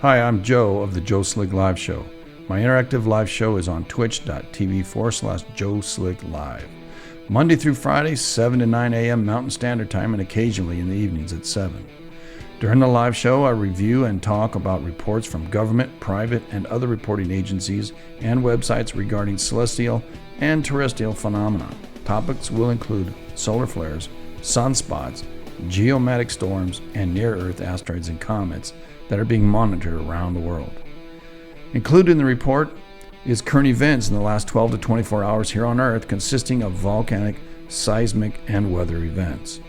Hi, I'm Joe of the Joe Slick Live Show. My interactive live show is on twitch.tv/Joe Slick Live. Monday through Friday, 7 to 9 a.m. Mountain Standard Time, and occasionally in the evenings at 7. During the live show, I review and talk about reports from government, private, and other reporting agencies and websites regarding celestial and terrestrial phenomena. Topics will include solar flares, sunspots, geomatic storms, and near-Earth asteroids and comets that are being monitored around the world. Included in the report is current events in the last 12 to 24 hours here on Earth, consisting of volcanic, seismic, and weather events.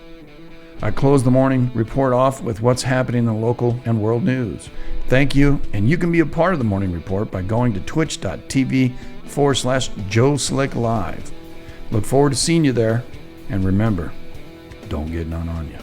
I close the morning report off with what's happening in the local and world news. Thank you, and you can be a part of the morning report by going to twitch.tv/Joe Slick Live. Look forward to seeing you there, and remember, don't get none on you.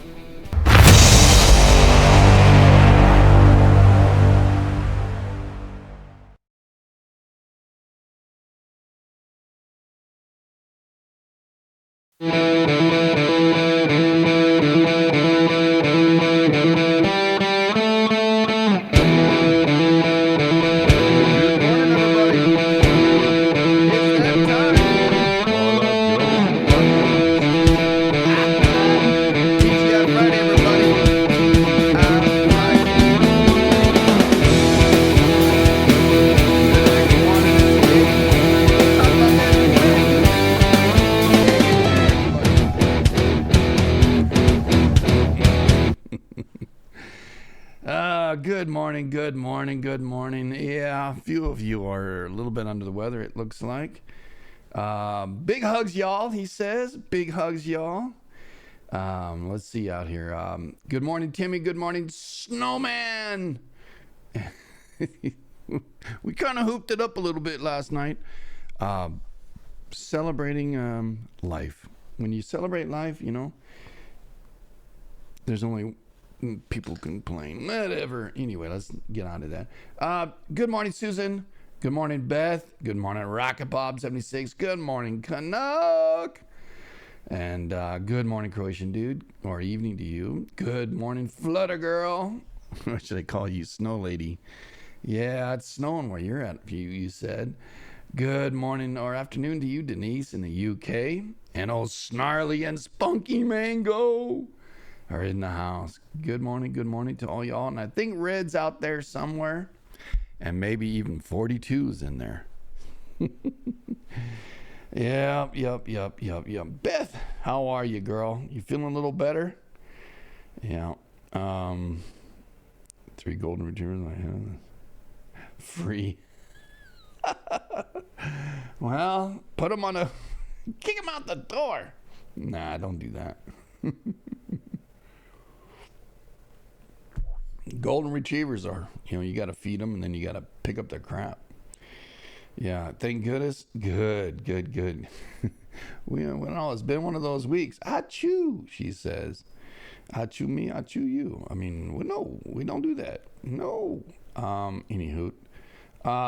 Good morning. Yeah, a few of you are a little bit under the weather, it looks like. Big hugs, y'all, he says. Big hugs, y'all. Let's see out here. Good morning, Timmy. Good morning, Snowman. We kind of hooped it up a little bit last night. Celebrating life. When you celebrate life, you know, there's only... people complain, whatever. Anyway, let's get on to that. Good morning, Susan. Good morning, Beth. Good morning, Rocket Bob 76. Good morning, Canuck. And good morning, Croatian dude, or evening to you. Good morning, Flutter Girl. What should I call you, Snow Lady? Yeah, it's snowing where you're at, you said. Good morning or afternoon to you, Denise in the UK. And old Snarly and Spunky Mango are in the house. Good morning to all y'all. And I think Red's out there somewhere, and maybe even 42's in there. Yep. Beth, how are you, girl? You feeling a little better? Yeah. 3 golden retrievers I have. Free. Well, put them on kick them out the door. Nah, don't do that. Golden retrievers are, you got to feed them, and then you got to pick up their crap. Yeah, thank goodness. Good. Well, it's been one of those weeks. Achoo, she says. Achoo me, achoo you. I mean, no, we don't do that. No. Anywho.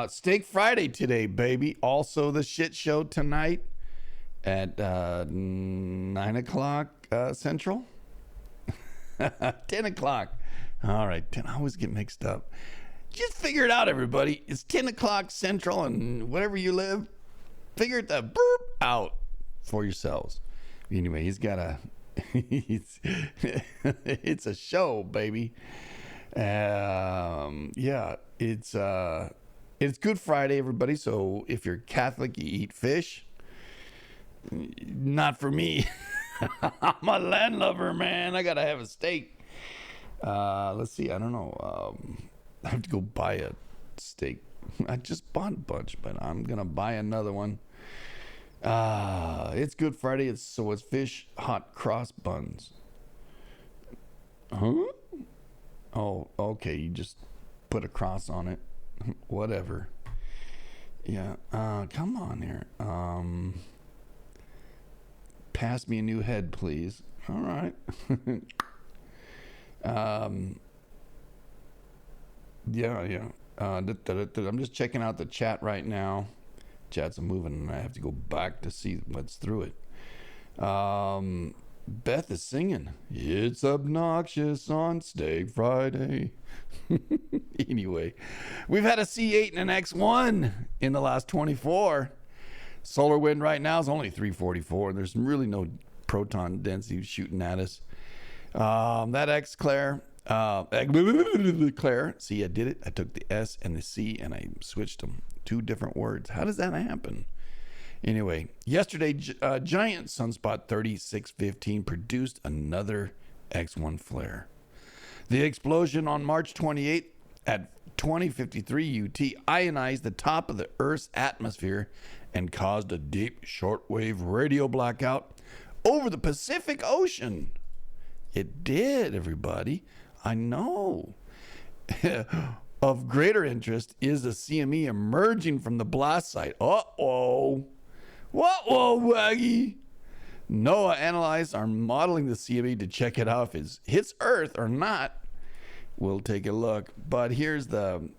Steak Friday today, baby. Also the shit show tonight at 9 o'clock Central. 10 o'clock. All right, 10. I always get mixed up. Just figure it out, everybody. It's 10 o'clock Central, and wherever you live, figure it the burp out for yourselves. Anyway, he's got a... it's a show, baby. Yeah, it's Good Friday, everybody. So if you're Catholic, you eat fish. Not for me. I'm a landlubber, man. I gotta have a steak. Let's see. I don't know. I have to go buy a steak. I just bought a bunch, but I'm gonna buy another one. It's Good Friday. It's fish hot cross buns. Huh? Oh, okay. You just put a cross on it. Whatever. Yeah. Come on here. Pass me a new head, please. All right. Yeah. I'm just checking out the chat right now. Chat's moving, and I have to go back to see what's through it. Beth is singing. It's obnoxious on Steak Friday. Anyway, we've had a C8 and an X1 in the last 24. Solar wind right now is only 344. There's really no proton density shooting at us. That Claire, see, I did it. I took the S and the C and I switched them. Two different words. How does that happen? Anyway, yesterday, giant sunspot 3615 produced another X1 flare. The explosion on March 28th at 2053 UT ionized the top of the Earth's atmosphere and caused a deep shortwave radio blackout over the Pacific Ocean. It did, everybody. I know. Of greater interest is the CME emerging from the blast site. Uh-oh. Whoa, Waggy. NOAA analysts are modeling the CME to check it out if it hits Earth or not. We'll take a look. But here's the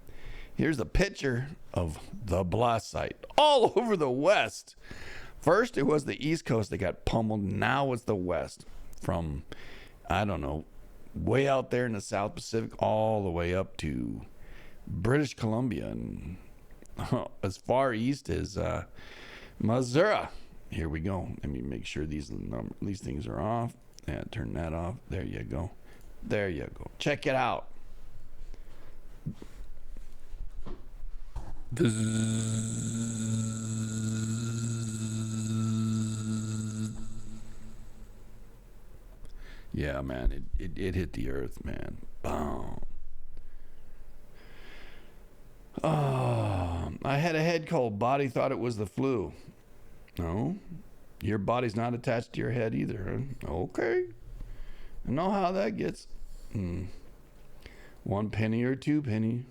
picture of the blast site all over the west. First, it was the East Coast that got pummeled. Now it's the west. From, I don't know, way out there in the South Pacific all the way up to British Columbia and as far east as Missouri. Here we go. Let me make sure these things are off. Yeah, turn that off. There you go. There you go. Check it out. Yeah, man, it hit the earth, man. Boom. Oh, I had a head cold. Body thought it was the flu. No, your body's not attached to your head either. Huh? Okay. I know how that gets. 1 penny or 2 penny.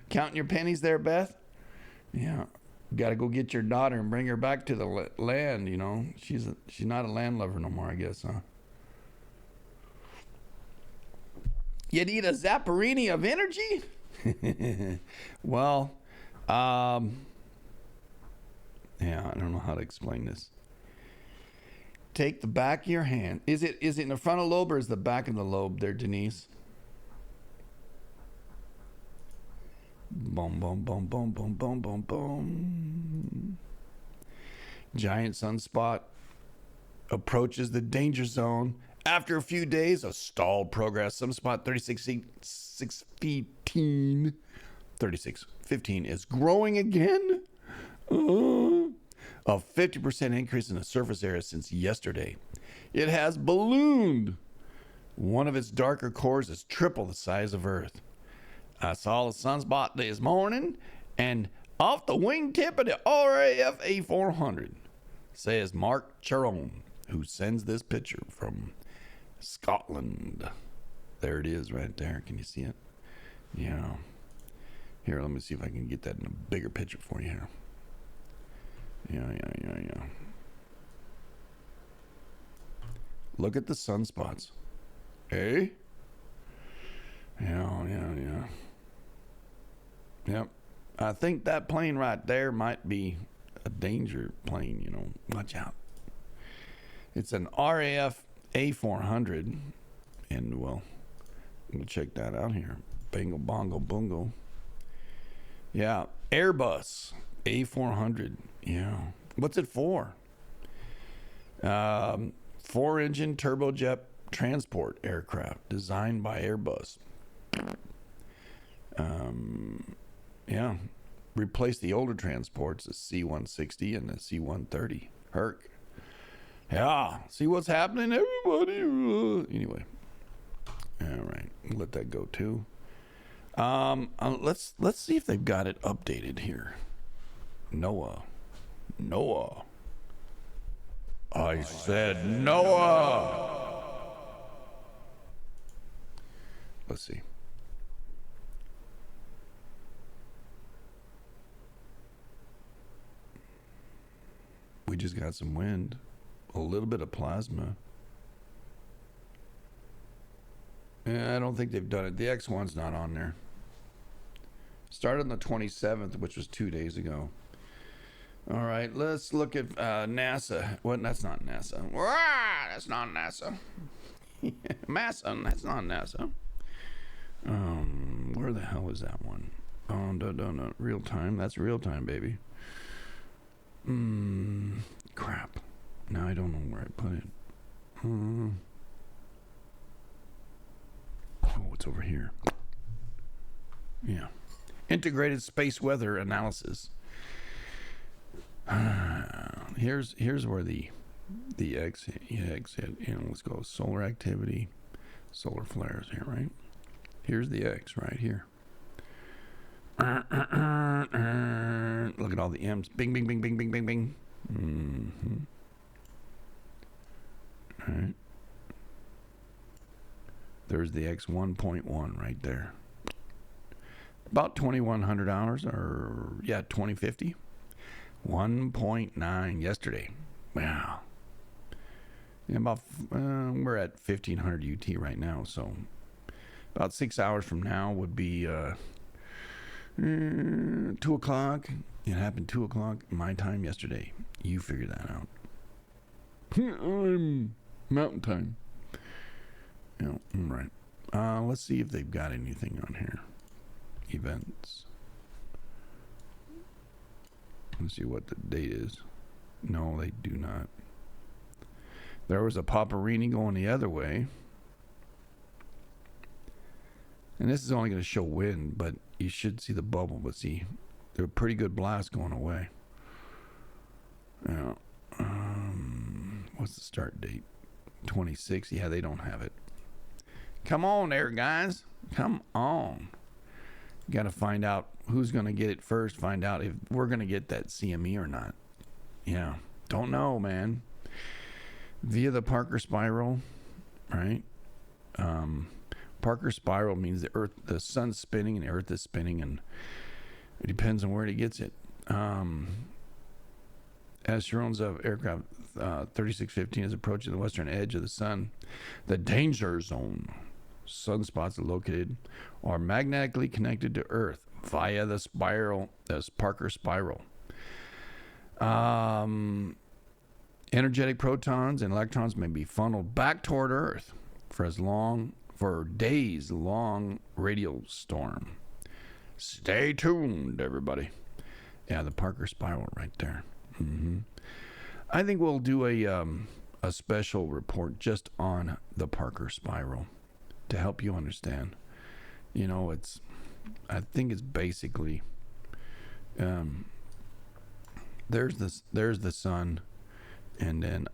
Counting your pennies there, Beth? Yeah. Got to go get your daughter and bring her back to the land, you know. She's not a land lover no more, I guess, huh? You need a Zapparini of energy? Well, yeah, I don't know how to explain this. Take the back of your hand. Is it in the frontal lobe or is the back of the lobe there, Denise? Boom, boom, boom, boom, boom, boom, boom, boom. Giant sunspot approaches the danger zone. After a few days of stalled progress, sunspot 3615 is growing again. A 50% increase in the surface area since yesterday. It has ballooned. One of its darker cores is triple the size of Earth. I saw the sunspot this morning, and off the wingtip of the RAF A400, says Mark Charon, who sends this picture from Scotland. There it is right there. Can you see it? Yeah. Here, let me see if I can get that in a bigger picture for you here. Yeah. Look at the sunspots. Hey? Yeah. Yep. I think that plane right there might be a danger plane, you know. Watch out. It's an RAF A400. And, well, we'll check that out here. Bingo, bongo, bungo. Yeah. Airbus A400. Yeah. What's it for? 4-engine turbojet transport aircraft designed by Airbus. Yeah. Replace the older transports, the C-160 and the C-130. Herc. Yeah. See what's happening, everybody? Anyway. All right. Let that go too. Let's see if they've got it updated here. NOAA. I said NOAA. Let's see. We just got some wind, a little bit of plasma. Yeah, I don't think they've done it. The X1's not on there. Started on the 27th, which was 2 days ago. All right, let's look at NASA. What? That's not NASA. That's not NASA. Massa. That's not NASA. Where the hell is that one? Oh, no. Real time. That's real time, baby. Crap. Now I don't know where I put it. Oh, it's over here. Yeah. Integrated space weather analysis. Here's where the X hit. Let's go solar activity, solar flares here, right? Here's the X right here. Look at all the M's. Bing, bing, bing, bing, bing, bing, bing. All right. There's the X1.1 right there. About 2,100 hours, or 2050. 1.9 yesterday. Wow. About we're at 1,500 UT right now, so about 6 hours from now would be 2 o'clock. It happened 2 o'clock my time yesterday. You figure that out. I'm mountain time. Yeah, right. Let's see if they've got anything on here. Events. Let's see what the date is. No, they do not. There was a Paparini going the other way. And this is only going to show wind, but you should see the bubble. But see, they're a pretty good blast going away. Now, what's the start date? 26. Yeah, they don't have it. Come on there, guys. Come on. Got to find out who's going to get it first. Find out if we're going to get that CME or not. Yeah. Don't know, man. Via the Parker spiral, right? Parker spiral means the sun's spinning and the earth is spinning, and it depends on where it gets it. As Sharon's of aircraft 3615 is approaching the western edge of the sun, the danger zone sunspots are located or magnetically connected to Earth via the spiral, this Parker spiral. Energetic protons and electrons may be funneled back toward Earth for days long radial storm. Stay tuned, everybody. Yeah, the Parker spiral right there. I think we'll do a special report just on the Parker spiral to help you understand. I think it's basically there's the sun, and then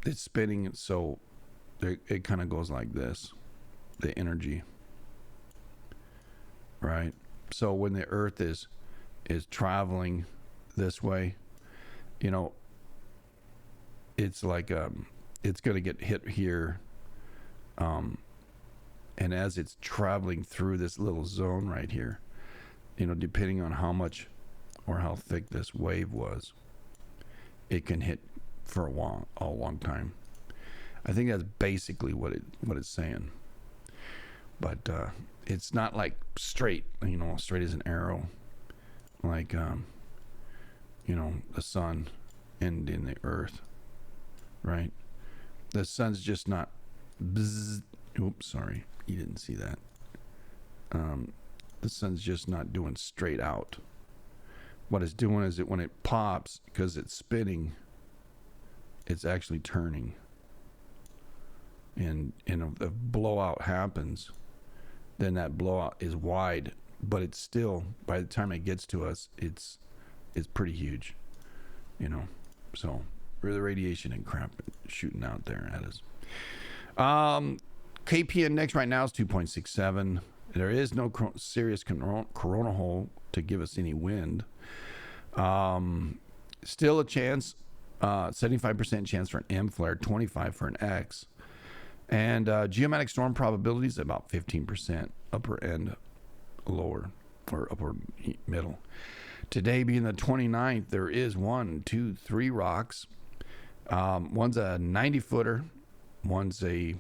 it's spinning, so it kind of goes like this, the energy, right? So when the earth is traveling this way, it's like it's going to get hit here, and as it's traveling through this little zone right here, depending on how much or how thick this wave was, it can hit for a long time. I think that's basically what it's saying. But it's not like straight, straight as an arrow, like the sun and in the earth, right? The sun's just not bzzz. Oops, sorry, you didn't see that. The sun's just not doing straight out. What it's doing is when it pops, because it's spinning, it's actually turning. And if a blowout happens, then that blowout is wide, but it's still, by the time it gets to us, it's pretty huge, So the radiation and crap shooting out there at us. KP index right now is 2.67. There is no serious corona hole to give us any wind. Still a chance, 75% chance for an M flare, 25 for an X. And geomatic storm probability is about 15%, upper end, lower, or upper middle. Today being the 29th, there is 3 rocks. One's a 90-footer, one's a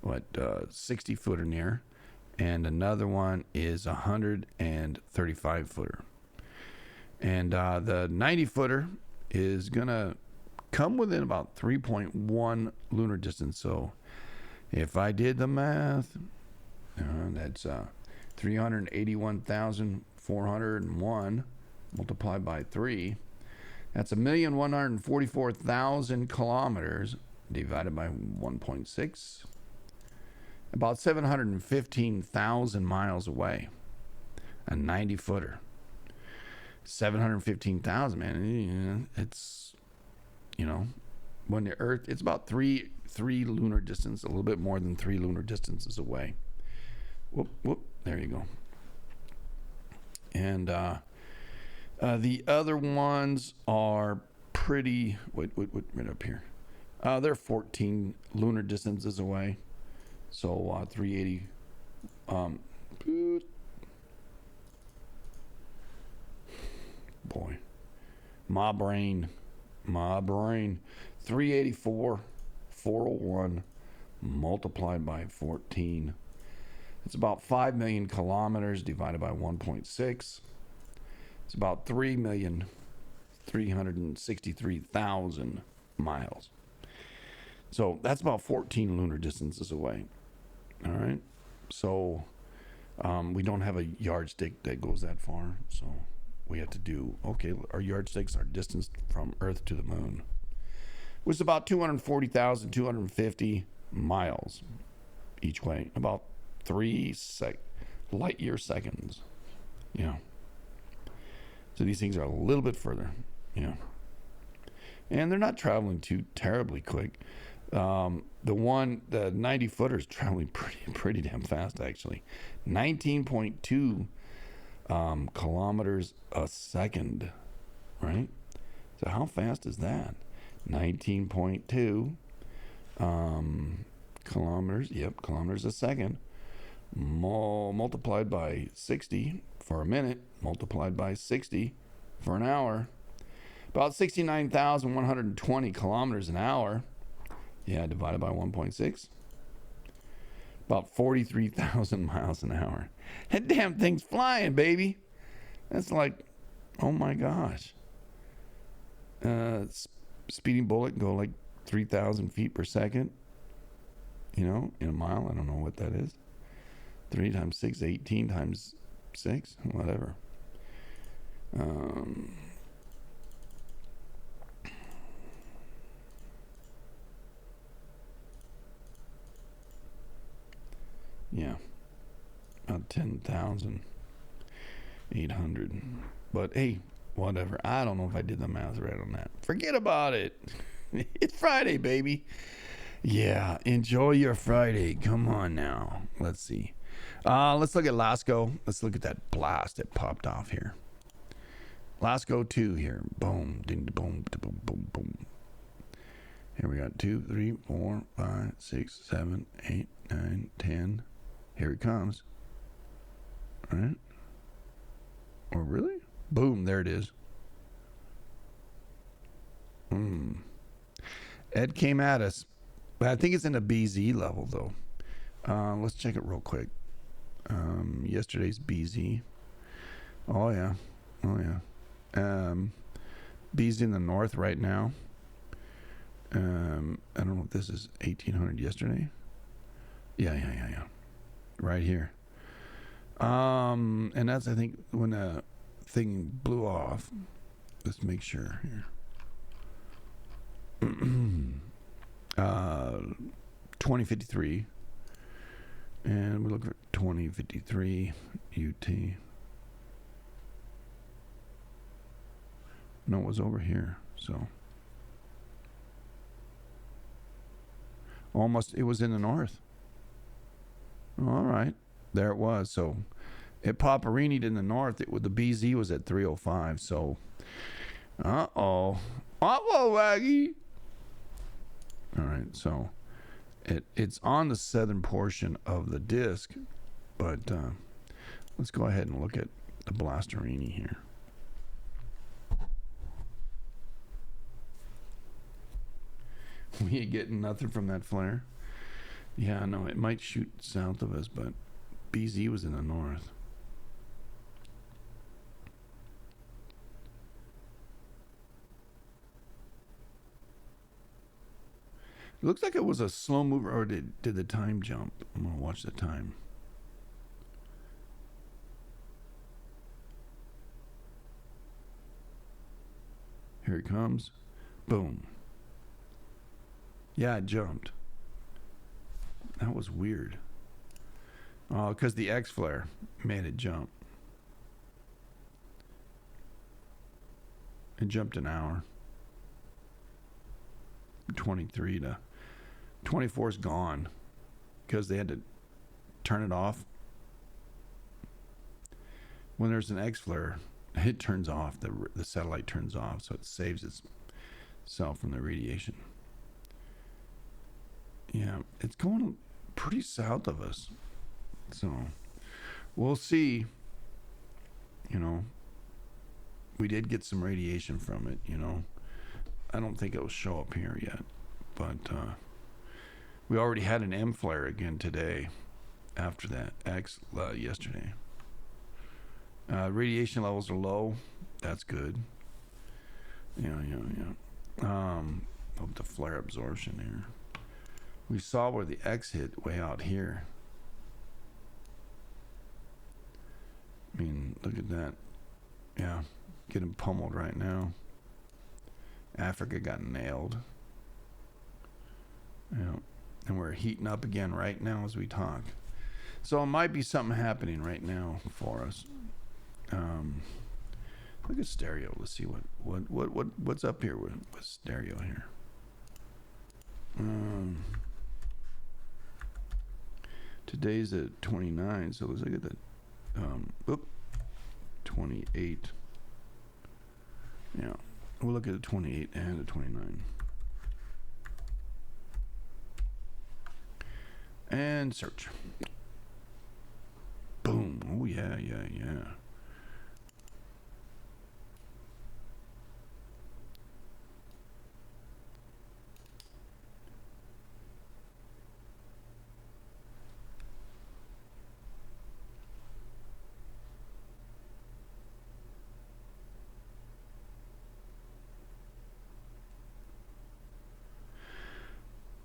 60-footer near, and another one is a 135-footer. And the 90-footer is going to come within about 3.1 lunar distance. So if I did the math, that's 381,401 multiplied by 3. That's 1,144,000 kilometers divided by 1.6. About 715,000 miles away. A 90-footer. 715,000, man. It's, when the Earth, it's about three lunar distance, a little bit more than 3 lunar distances away. Whoop, there you go. And the other ones are pretty, wait, right up here. They're 14 lunar distances away. So 380, boy, my brain, 384, 401 multiplied by 14. It's about 5 million kilometers divided by 1.6. It's about 3,363,000 miles. So that's about 14 lunar distances away. All right. So we don't have a yardstick that goes that far. So we have to do, our yardsticks are distance from Earth to the moon, which is about 240,250 miles each way, about 3 light year seconds. So these things are a little bit further. And they're not traveling too terribly quick. The 90-footer is traveling pretty damn fast, actually. 19.2 kilometers a second, right? So how fast is that? 19.2 kilometers a second, multiplied by 60 for a minute, multiplied by 60 for an hour. About 69,120 kilometers an hour. Divided by 1.6. About 43,000 miles an hour. That damn thing's flying, baby. That's like, oh my gosh. Speeding bullet can go like 3,000 feet per second. In a mile. I don't know what that is. 3 times 6, 18 times 6, whatever. About 10,800. But hey, whatever. I don't know if I did the math right on that. Forget about it. It's Friday, baby. Yeah, enjoy your Friday. Come on now. Let's see. Let's look at LASCO. Let's look at that blast that popped off here. LASCO 2 here. Boom, ding, boom, boom, boom, boom. Here we got 2, 3, 4, 5, 6, 7, 8, 9, 10. Here it comes. All right. Or really? Boom, there it is. Ed came at us. But I think it's in a BZ level, though. Let's check it real quick. Yesterday's BZ. Oh, yeah. BZ in the north right now. I don't know if this is 1800 yesterday. Yeah. Right here. And that's, I think, when the thing blew off. Let's make sure here. 2053. And we look for 2053 UT. No, it was over here. So almost, it was in the north. All right, there it was. So it Paparini'd in the north. The BZ was at 305. So Waggy. All right, so it's on the southern portion of the disk, but let's go ahead and look at the Blasterini here. We ain't getting nothing from that flare. Yeah, no, it might shoot south of us, but BZ was in the north. It looks like it was a slow mover, or did the time jump? I'm going to watch the time. Here it comes. Boom. Yeah, it jumped. That was weird. Oh, because the X flare made it jump. It jumped an hour. 23 to 24 is gone because they had to turn it off. When there's an X flare, it turns off. The satellite turns off, so it saves itself from the radiation. Yeah, it's going pretty south of us. So we'll see. You know, we did get some radiation from it, you know. I don't think it will show up here yet, but we already had an M flare again today after that X yesterday. Radiation levels are low. That's good. Yeah. Hope the flare absorption here. We saw where the X hit way out here. I mean, look at that. Yeah, getting pummeled right now. Africa got nailed. Yeah, and we're heating up again right now as we talk. So it might be something happening right now for us. Look at stereo. Let's see what's up here with stereo here. Today's at 29, so let's look at the 28. Yeah, we'll look at the 28 and the 29. And search. Boom. Oh, yeah.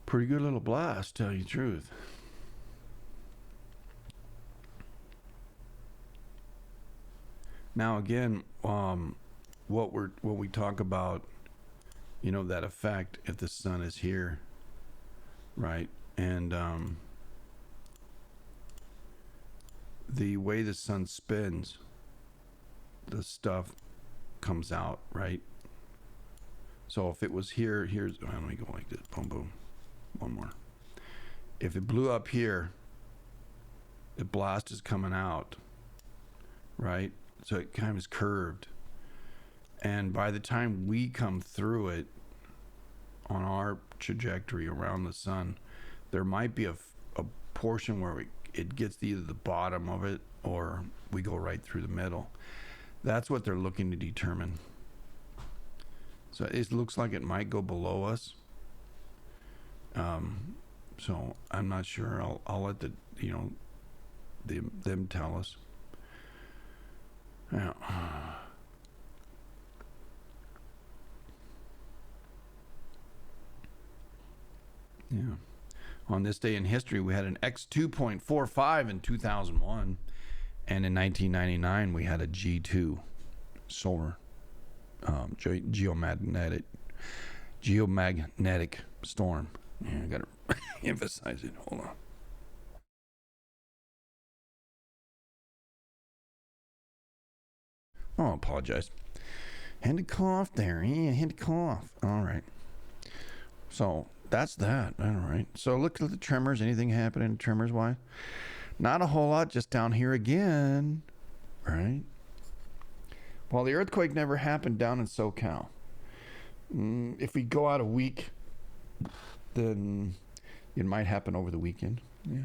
Pretty good little blast, tell you the truth. Now again, what we talk about, you know, that effect if the sun is here, right? And the way the sun spins, the stuff comes out, right? So if it was here, let me go like this, boom, boom. One more. If it blew up here, the blast is coming out, right? So it kind of is curved. And by the time we come through it on our trajectory around the sun, there might be a portion where it gets to either the bottom of it or we go right through the middle. That's what they're looking to determine. So it looks like it might go below us. So I'm not sure. I'll let them tell us. Yeah. Yeah. On this day in history, we had an X2.45 in 2001, and in 1999 we had a G2 solar geomagnetic storm. Yeah, I gotta emphasize it. Hold on. Oh, I apologize. Had to cough there. Yeah, had to cough. All right. So that's that. All right. So look at the tremors. Anything happening tremors wise? Not a whole lot. Just down here again. Right. Well, the earthquake never happened down in SoCal. If we go out a week, then it might happen over the weekend. Yeah.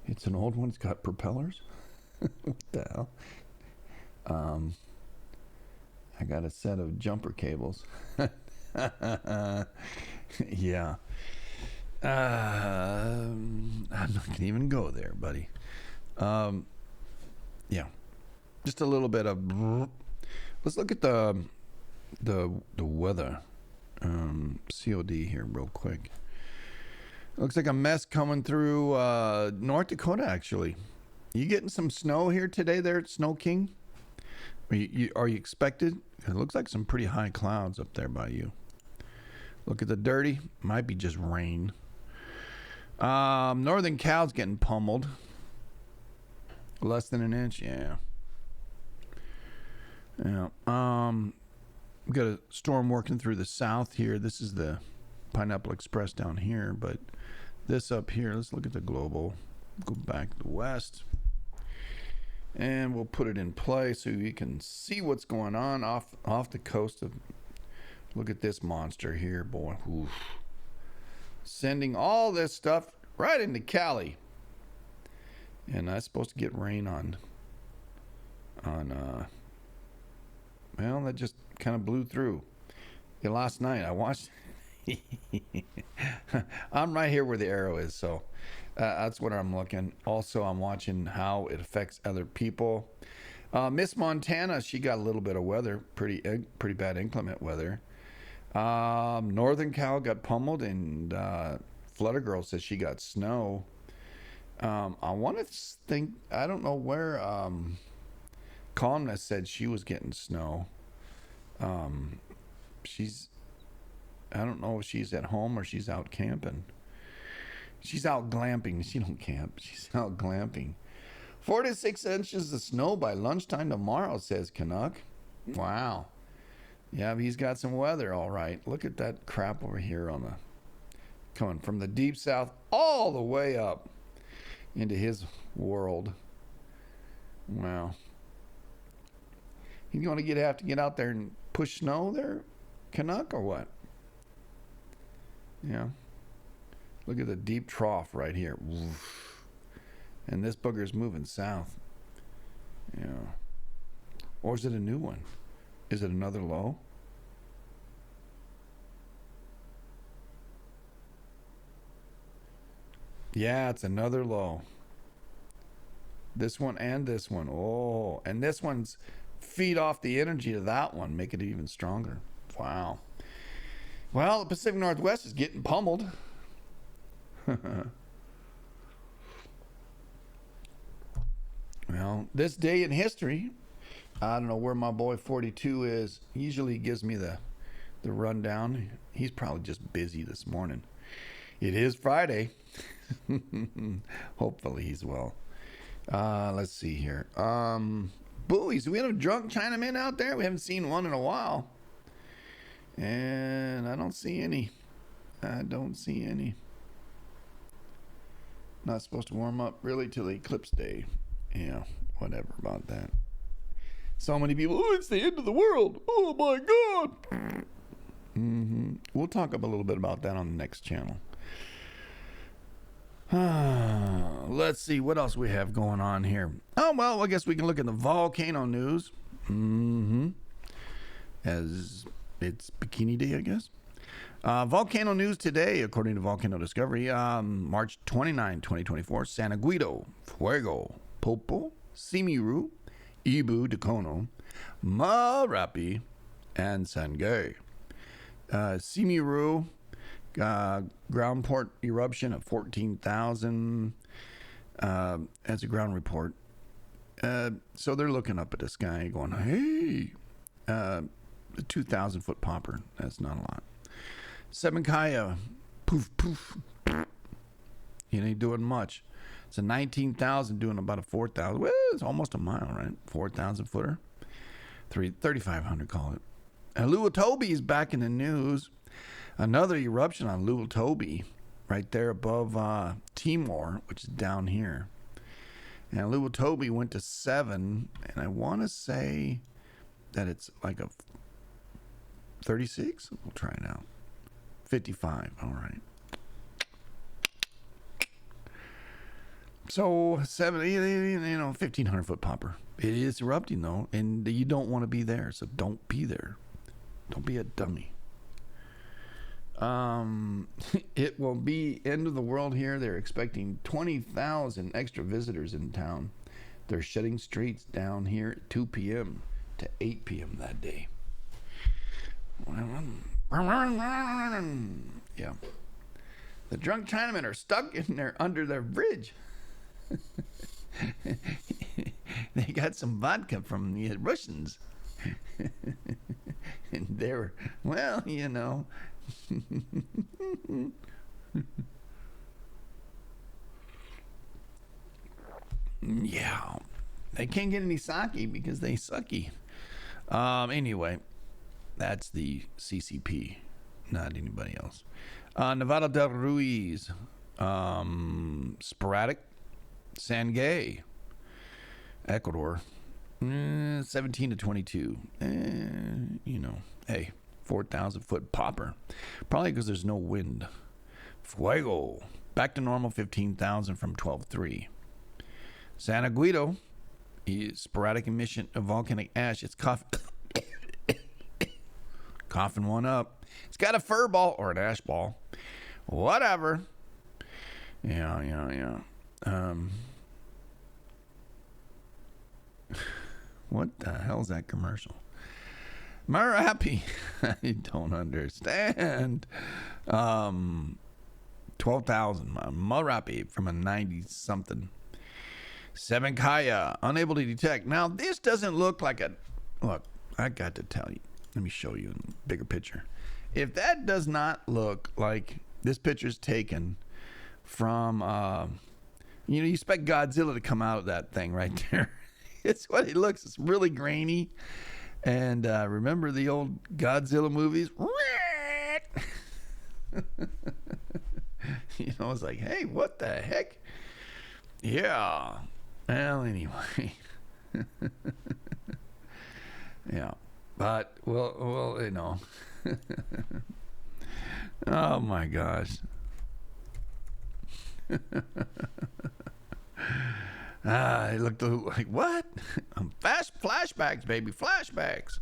It's an old one. It's got propellers. What the hell? I got a set of jumper cables. Yeah. I'm not gonna even go there, buddy. Yeah. Just a little bit of Let's look at the weather. COD here real quick. Looks like a mess coming through North Dakota, actually. You getting some snow here today there at Snow King? Are you expected? It looks like some pretty high clouds up there by you. Look at the dirty. Might be just rain. Northern Cal's getting pummeled. Less than an inch, yeah. Yeah. We've got a storm working through the south here. This is the Pineapple Express down here, but this up here, let's look at the global. Go back to the west. And we'll put it in play so you can see what's going on off the coast of. Look at this monster here, boy. Oof. Sending all this stuff right into Cali. And that's supposed to get rain on well, that just kind of blew through. Yeah, last night I watched. I'm right here where the arrow is, so that's what I'm looking. Also, I'm watching how it affects other people. Miss Montana, she got a little bit of weather, pretty bad inclement weather. Northern Cal got pummeled, and Flutter Girl says she got snow. I want to think, I don't know where. Columnist said she was getting snow. I don't know if she's at home or she's out camping. She's out glamping. She don't camp. She's out glamping. 4 to 6 inches of snow by lunchtime tomorrow, says Canuck. Wow. Yeah, he's got some weather, all right. Look at that crap over here coming from the deep south all the way up into his world. Wow. He's going to have to get out there and push snow there, Canuck, or what? Yeah. Look at the deep trough right here. Woof. And this booger's moving south. Yeah. Or is it a new one? Is it another low? Yeah, it's another low. This one and this one. Oh, and this one's feed off the energy of that one, make it even stronger. Wow. Well, the Pacific Northwest is getting pummeled. Well, this day in history, I don't know where my boy 42 is. He usually gives me the rundown. He's probably just busy this morning. It is Friday. Hopefully he's well. Let's see here. Buoys. Do we have a drunk Chinaman out there? We haven't seen one in a while. And I don't see any. Not supposed to warm up really till the eclipse day. Yeah, whatever about that. So many people, oh, it's the end of the world. Oh my God. We'll talk a little bit about that on the next channel. Let's see what else we have going on here. Oh, well, I guess we can look at the volcano news. As it's Bikini Day, I guess. Volcano news today, according to Volcano Discovery, March 29, 2024, Santa Guido, Fuego, Popo, Simiru, Ibu de Kono, Marapi, and Sangay. Simiru, ground port eruption of 14,000. That's a ground report. So they're looking up at the sky going, hey, the 2,000 foot popper. That's not a lot. Sebankaya, poof, poof. It ain't doing much. It's a 19,000 doing about a 4,000. Well, it's almost a mile, right? 4,000 footer. 3,500, call it. Luotobi is back in the news. Another eruption on Luotobi, right there above Timor, which is down here. And Luotobi went to 7, and I want to say that it's like a 36. We'll try it out. 55. All right. So 1,500 foot popper. It is erupting though, and you don't want to be there, so don't be there. Don't be a dummy. It will be end of the world here. They're expecting 20,000 extra visitors in town. They're shutting streets down here at 2 p.m. to 8 p.m. that day. Yeah. The drunk Chinamen are stuck under their bridge. They got some vodka from the Russians. And they were, well, you know. Yeah. They can't get any sake because they sucky. Anyway, that's the CCP, not anybody else. Nevada del Ruiz, sporadic, Sangay, Ecuador, 17 to 22. You know, hey, 4,000 foot popper. Probably because there's no wind. Fuego, back to normal, 15,000 from 12.3. Santa Guido, sporadic emission of volcanic ash. It's coughing one up. It's got a fur ball or an ash ball. Whatever. Yeah. What the hell's that commercial? Marapi. I don't understand. 12,000. Marapi from a 90-something. Seven Kaya, unable to detect. Now, this doesn't look like a... Look, I got to tell you. Let me show you a bigger picture. If that does not look like this picture's taken from... you expect Godzilla to come out of that thing right there. It's what it looks. It's really grainy. And remember the old Godzilla movies? It's like, hey, what the heck? Yeah. Well, anyway. Yeah. But, well, oh, my gosh. It looked like, what? Fast flashbacks, baby. Flashbacks.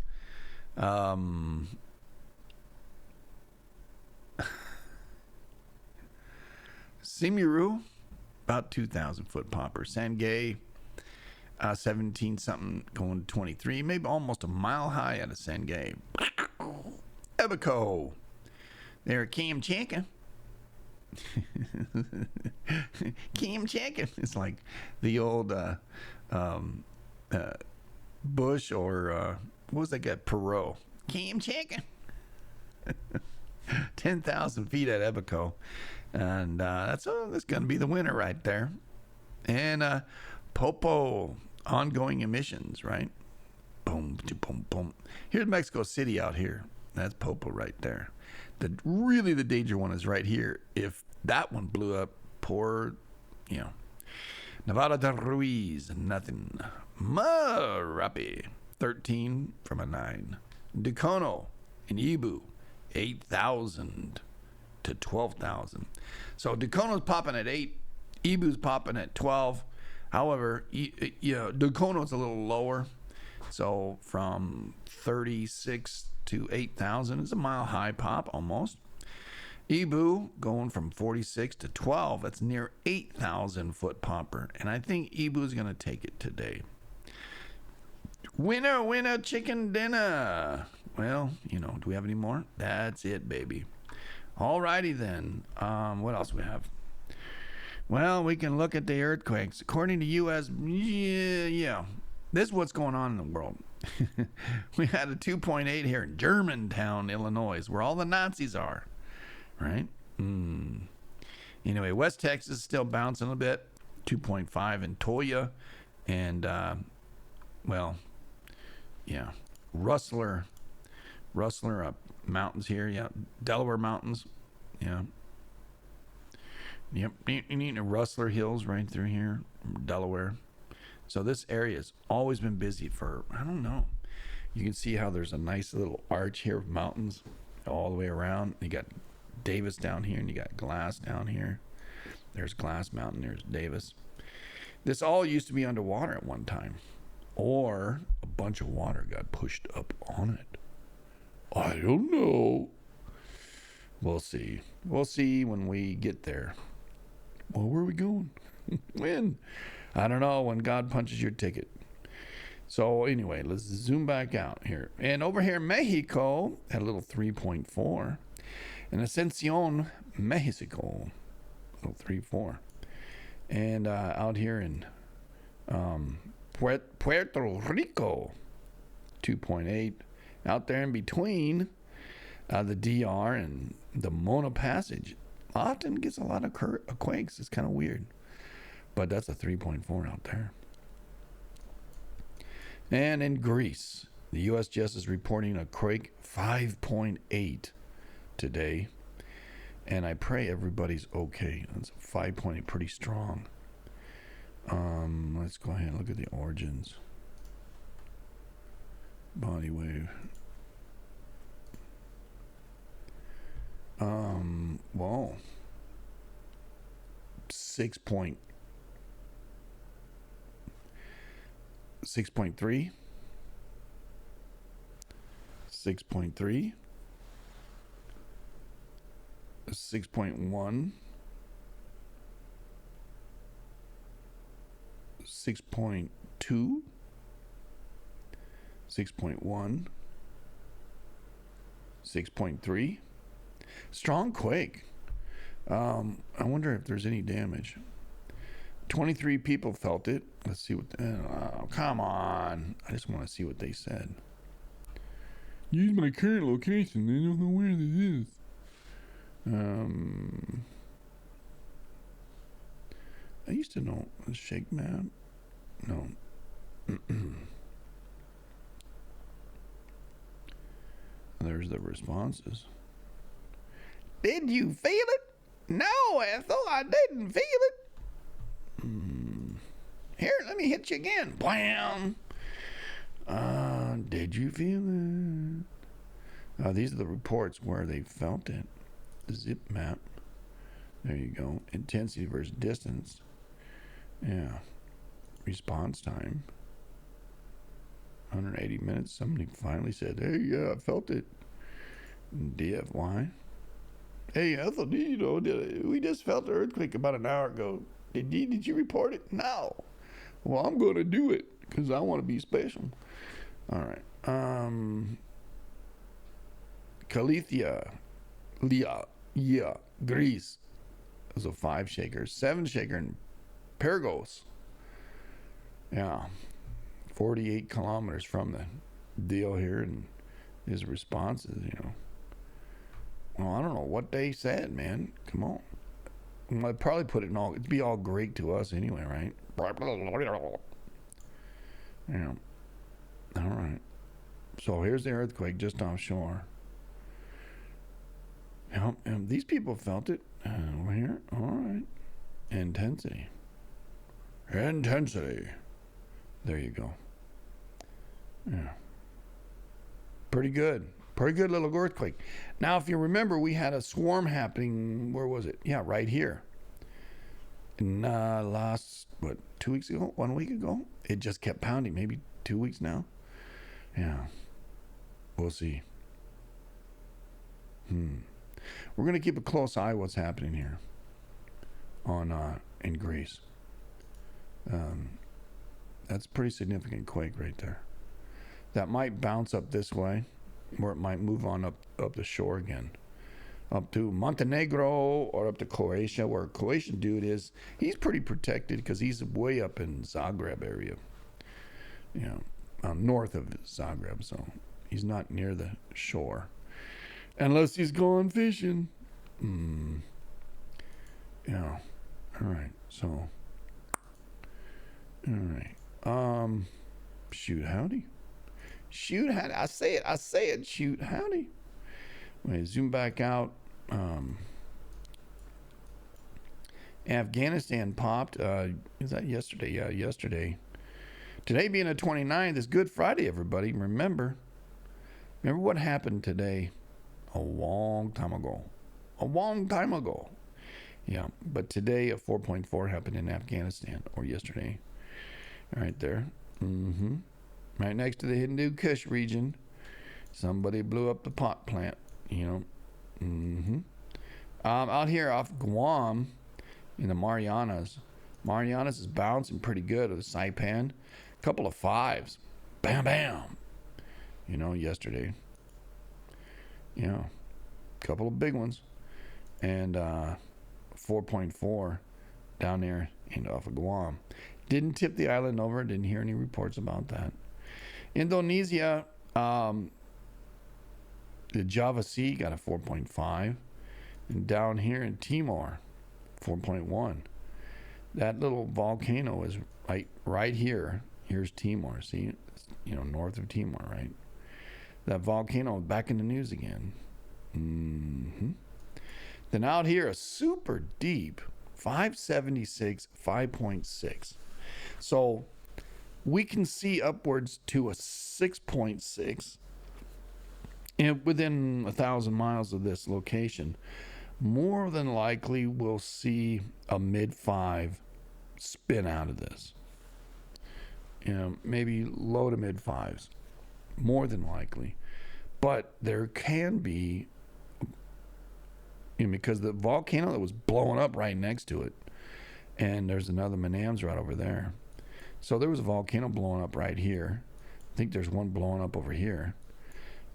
Simuru, about 2,000 foot popper. Sangay, 17 something going to 23, maybe almost a mile high out of Sangay. Ebico, there, Cam Chicken. Cam Chicken. It's like the old Bush or what was that guy? Perot. Cam Chicken. 10,000 feet at Ebico. And that's going to be the winner right there. And Popo, ongoing emissions, right? Boom, boom, boom. Here's Mexico City out here. That's Popo right there. The danger one is right here. If that one blew up, Nevada del Ruiz, nothing. Marapi, 13 from a 9. Decono in Ibu, 8,000 to 12,000. So Decono's popping at 8, Ibu's popping at 12. However, Decono's a little lower. So from 36 to 8,000 is a mile high pop almost. Ibu going from 46 to 12. That's near 8,000 foot popper. And I think Ibu's going to take it today. Winner, chicken dinner. Well, do we have any more? That's it, baby. Alrighty then. What else we have? Well, we can look at the earthquakes. According to U.S., yeah. This is what's going on in the world. We had a 2.8 here in Germantown, Illinois, where all the Nazis are. Right? Anyway, West Texas is still bouncing a bit. 2.5 in Toya. And, Rustler up mountains here. Yeah. Delaware mountains. Yeah. Yep. You need the Rustler Hills right through here. Delaware. So this area has always been busy for, I don't know. You can see how there's a nice little arch here of mountains all the way around. You got Davis down here and you got Glass down here. There's Glass Mountain. There's Davis. This all used to be underwater at one time. Or a bunch of water got pushed up on it. I don't know. We'll see. We'll see when we get there. Well, where are we going? When? I don't know. When God punches your ticket. So anyway, let's zoom back out here. And over here in Mexico, had a little 3.4. And Ascension, Mexico, a little 3.4. And out here in Puerto Rico, 2.8. Out there in between the DR and the Mona Passage, often gets a lot of quakes. It's kind of weird. But that's a 3.4 out there. And in Greece, the USGS is reporting a quake 5.8 today. And I pray everybody's okay. That's a 5.8, pretty strong. Let's go ahead and look at the origins. Body wave. Whoa. 6.3. 6.3. 6.3. 6.1. 6.2. 6.1. 6.3. Strong quake. I wonder if there's any damage. 23 people felt it. Let's see what. Come on. I just want to see what they said. Use my current location. They don't know where this is. I used to know a shake map. No. There's the responses. Did you feel it? No, Ethel, I didn't feel it. Here, let me hit you again. Blam. Did you feel it? These are the reports where they felt it. The zip map. There you go. Intensity versus distance. Yeah. Response time. 180 minutes. Somebody finally said, hey, yeah, I felt it. DFY. Hey, Ethel, we just felt the earthquake about an hour ago. Did you report it? No. Well, I'm going to do it because I want to be special. All right. Kalithia, Greece. It was a 5 shaker. 7 shaker in Pyrgos. Yeah. 48 kilometers from the deal here, and his responses, Well, I don't know what they said, man. Come on. Well, I'd probably put it in all. It'd be all Greek to us anyway, right? Yeah. All right. So here's the earthquake just offshore. Yeah, and these people felt it. Over here. All right. Intensity. There you go. Yeah. Pretty good. Pretty good little earthquake. Now, if you remember, we had a swarm happening. Where was it? Yeah, right here. In last, 2 weeks ago? 1 week ago? It just kept pounding. Maybe 2 weeks now? Yeah. We'll see. We're going to keep a close eye what's happening here in Greece. That's a pretty significant quake right there. That might bounce up this way, or it might move on up the shore again, up to Montenegro or up to Croatia, where Croatian dude is. He's pretty protected because he's way up in Zagreb area, north of Zagreb, so he's not near the shore unless he's going fishing. Yeah. All right. So. All right. Shoot howdy. Shoot howdy. I say it. Shoot howdy. Wait, zoom back out. Afghanistan popped. Is that yesterday? Yeah, yesterday. Today being the 29th is Good Friday, everybody. Remember what happened today a long time ago. Yeah, but today a 4.4 happened in Afghanistan, or yesterday. Right there. Right next to the Hindu Kush region. Somebody blew up the pot plant, Out here off Guam in the Marianas. Marianas is bouncing pretty good with Saipan. A couple of 5s. Bam, bam. Yesterday. A couple of big ones. And 4.4 down there off of Guam. Didn't tip the island over. Didn't hear any reports about that. Indonesia, the Java Sea got a 4.5. And down here in Timor, 4.1. That little volcano is right here. Here's Timor. See, north of Timor, right? That volcano back in the news again. Then out here, a super deep 576, 5.6. So we can see upwards to a 6.6. And within 1,000 miles of this location, more than likely we'll see a mid-5 spin out of this. Maybe low to mid-5s, more than likely. But there can be, because the volcano that was blowing up right next to it, and there's another Manams right over there. So there was a volcano blowing up right here. I think there's one blowing up over here.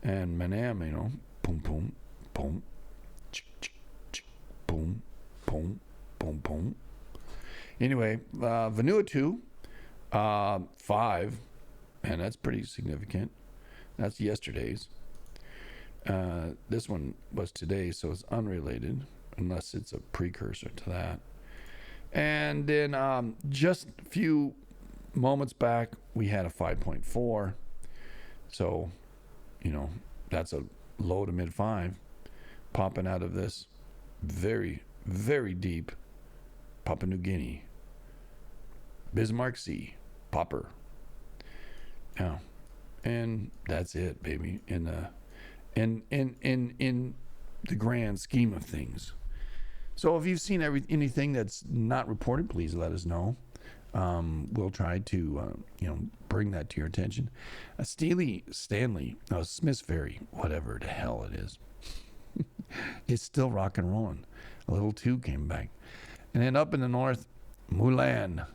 And Manam, boom, boom, boom, chick, chick, chick, boom, boom, boom, boom. Anyway, Vanuatu, 5, and that's pretty significant. That's yesterday's. This one was today, so it's unrelated, unless it's a precursor to that. And then just a few moments back, we had a 5.4. So, that's a low to mid 5 popping out of this very, very deep Papua New Guinea. Bismarck Sea, popper. Yeah. And that's it, baby. In the grand scheme of things. So if you've seen anything that's not reported, please let us know. We'll try to bring that to your attention. Smith's Ferry, whatever the hell it is, it's still rock and rolling. A little 2 came back, and then up in the north, Mulan.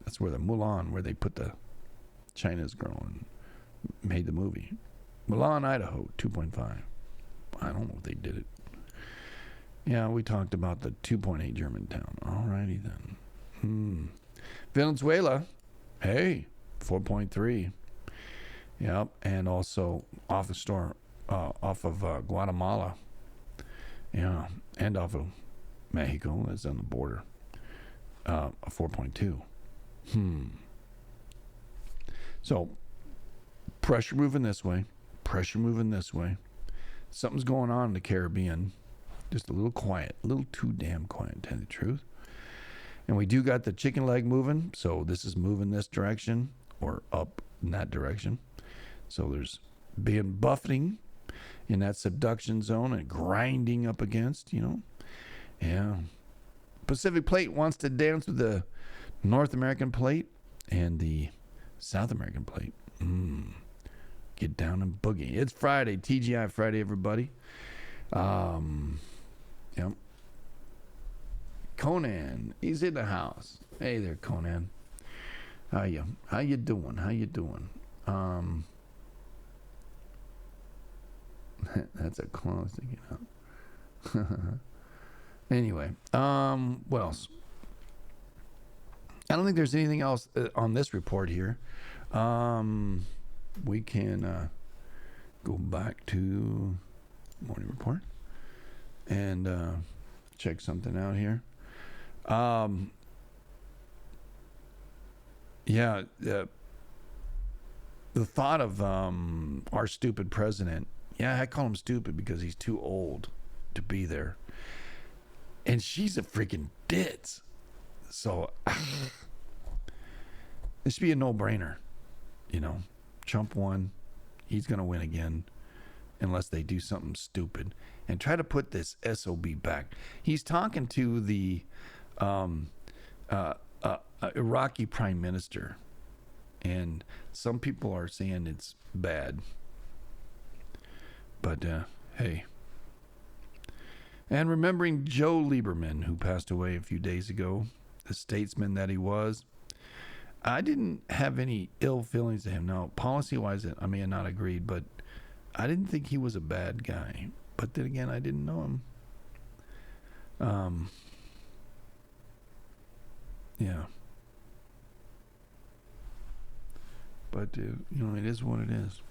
That's where where they put the China's girl and made the movie. Mulan, Idaho, 2.5. I don't know if they did it. Yeah, we talked about the 2.8 Germantown. Alrighty then. Venezuela, hey, 4.3. Yep, and also off of Guatemala. Yeah, and off of Mexico, that's on the border. A 4.2. So, pressure moving this way. Something's going on in the Caribbean. Just a little quiet, a little too damn quiet, to tell you the truth. And we do got the chicken leg moving, so this is moving this direction or up in that direction. So there's being buffeting in that subduction zone and grinding up against, Yeah. Pacific Plate wants to dance with the North American Plate and the South American Plate. Get down and boogie. It's Friday, TGI Friday, everybody. Yep. Conan, he's in the house. Hey there, Conan. How you doing? That's a clone sticking out. Anyway, what else? I don't think there's anything else on this report here. We can go back to morning report and check something out here. The thought of our stupid president. Yeah, I call him stupid because he's too old to be there, and she's a freaking ditz. So this should be a no-brainer. Trump won. He's gonna win again, unless they do something stupid and try to put this SOB back. He's talking to the Iraqi prime minister, and some people are saying it's bad, but hey. And remembering Joe Lieberman, who passed away a few days ago, the statesman that he was, I didn't have any ill feelings to him. Now, policy-wise, I may have not agreed, but I didn't think he was a bad guy. But then again, I didn't know him. Yeah. But, it is what it is.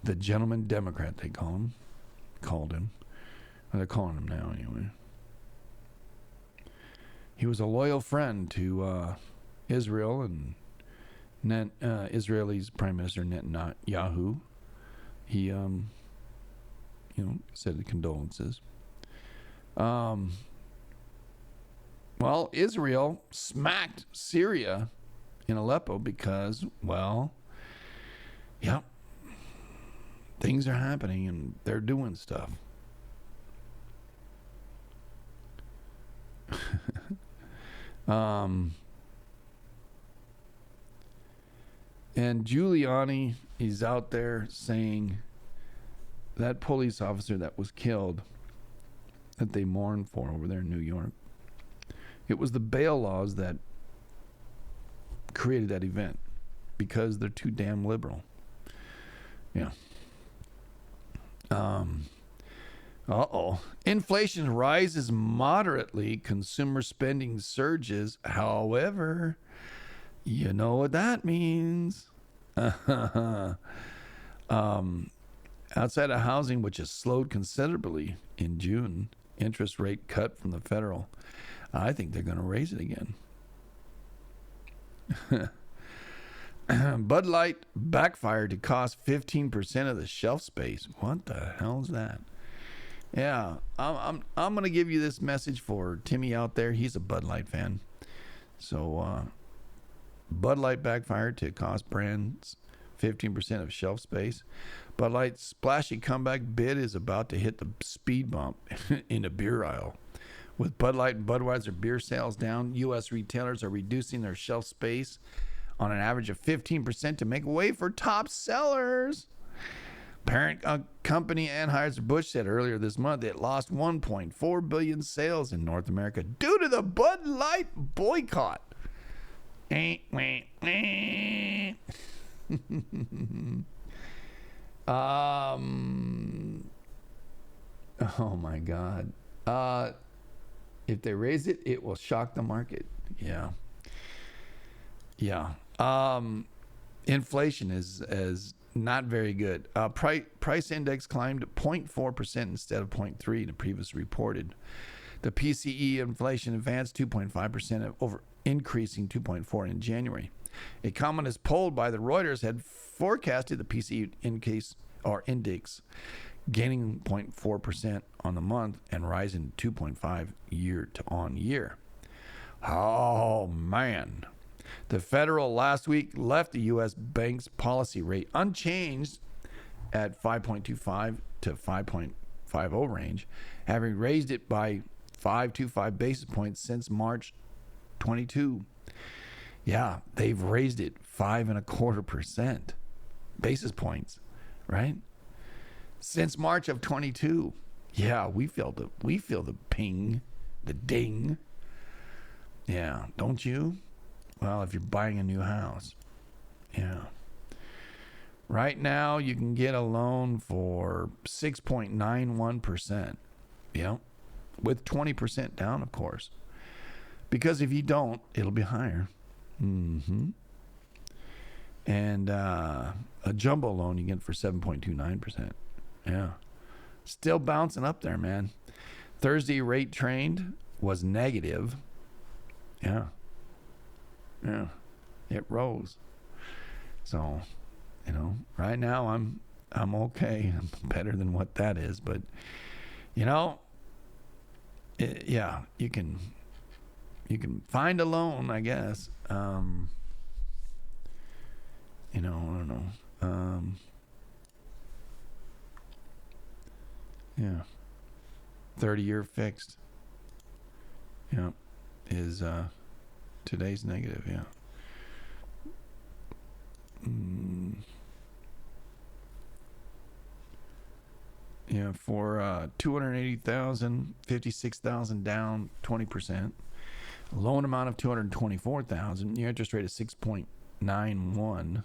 The gentleman Democrat, they called him. Well, they're calling him now, anyway. He was a loyal friend to Israel and Israeli's Prime Minister Netanyahu. He, said the condolences. Well, Israel smacked Syria in Aleppo because, things are happening and they're doing stuff. And Giuliani is out there saying that police officer that was killed, that they mourned for over there in New York, it was the bail laws that created that event because they're too damn liberal. Yeah. Inflation rises moderately. Consumer spending surges. However, you know what that means. Outside of housing, which has slowed considerably in June, interest rate cut from the federal. I think they're going to raise it again. Bud Light backfired to cost 15% of the shelf space. What the hell is that? Yeah, I'm going to give you this message for Timmy out there. He's a Bud Light fan. So, Bud Light backfired to cost brands 15% of shelf space. Bud Light's splashy comeback bid is about to hit the speed bump in the beer aisle. With Bud Light and Budweiser beer sales down, U.S. retailers are reducing their shelf space on an average of 15% to make way for top sellers. Parent company Anheuser-Busch said earlier this month it lost 1.4 billion sales in North America due to the Bud Light boycott. Oh my God. If they raise it, it will shock the market. Yeah. Inflation is not very good. Price index climbed 0.4% instead of 0.3% the previous reported. The PCE inflation advanced 2.5% over increasing 2.4% in January. Economists polled by the Reuters had forecasted the PCE index gaining 0.4% on the month and rising 2.5% year to on year. Oh man. The Federal last week left the U.S. bank's policy rate unchanged at 5.25 to 5.50 range, having raised it by 525 basis points since March 22. Yeah, they've raised it 5.25% basis points, right? Since March of 22. Yeah, we feel the ping, the ding. Yeah, don't you? Well, if you're buying a new house. Yeah. Right now, you can get a loan for 6.91%. Yep. With 20% down, of course. Because if you don't, it'll be higher. Mm-hmm. And a jumbo loan you get for 7.29%. Yeah. Still bouncing up there, man. Thursday rate trained was negative. Yeah. Yeah, it rose. So, right now I'm okay. I'm better than what that is, but you can find a loan, I guess. I don't know. Yeah, 30-year fixed. Yeah, is today's negative, yeah. Yeah, for 280,000, 56,000 down 20%. Loan amount of $224,000. Your interest rate is 6.91.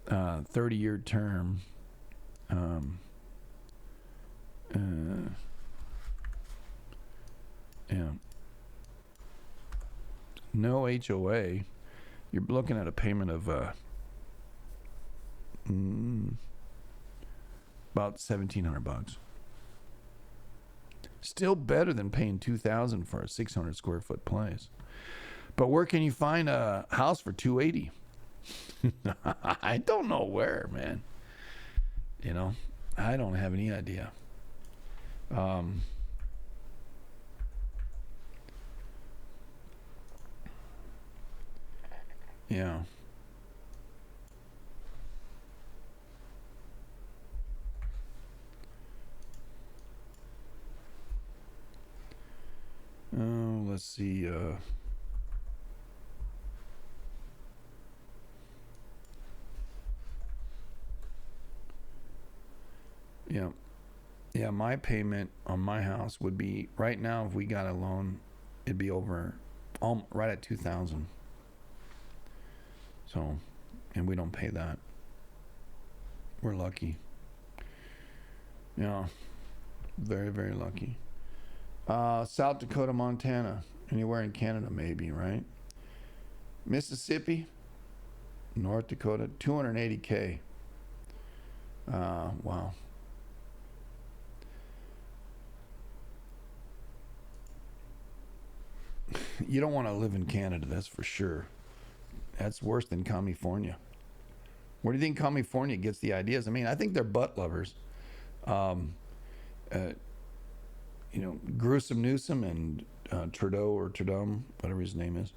30-year term. Yeah. No HOA. You're looking at a payment of about $1,700. Still better than paying $2,000 for a 600 square foot place. But where can you find a house for $280? I don't know where, man. You know, I don't have any idea. Yeah. Oh, let's see. Yeah. Yeah, my payment on my house would be, right now, if we got a loan, it'd be over right at $2,000. So, and we don't pay that. We're lucky. Yeah. Very, very lucky. South Dakota, Montana. Anywhere in Canada, maybe, right? Mississippi, North Dakota, $280K. Wow. You don't want to live in Canada, that's for sure. That's worse than California. Where do you think California gets the ideas? I mean, I think they're butt lovers. Gruesome Newsom and Trudeau or Trudeau, whatever his name is.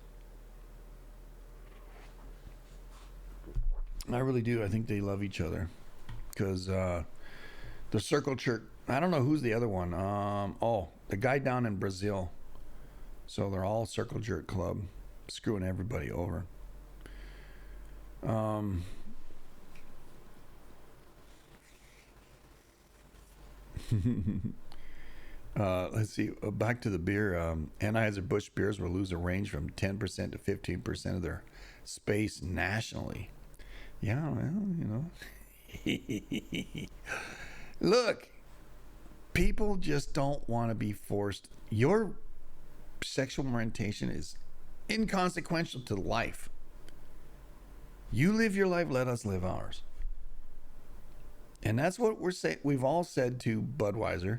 I really do. I think they love each other. Because the Circle Jerk, I don't know who's the other one. The guy down in Brazil. So they're all Circle Jerk Club, screwing everybody over. Let's see. Back to the beer. Anheuser-Busch beers will lose a range from 10% to 15% of their space nationally. Yeah, well, Look, people just don't want to be forced. Your sexual orientation is inconsequential to life. You live your life, let us live ours. And that's what we've all said to Budweiser,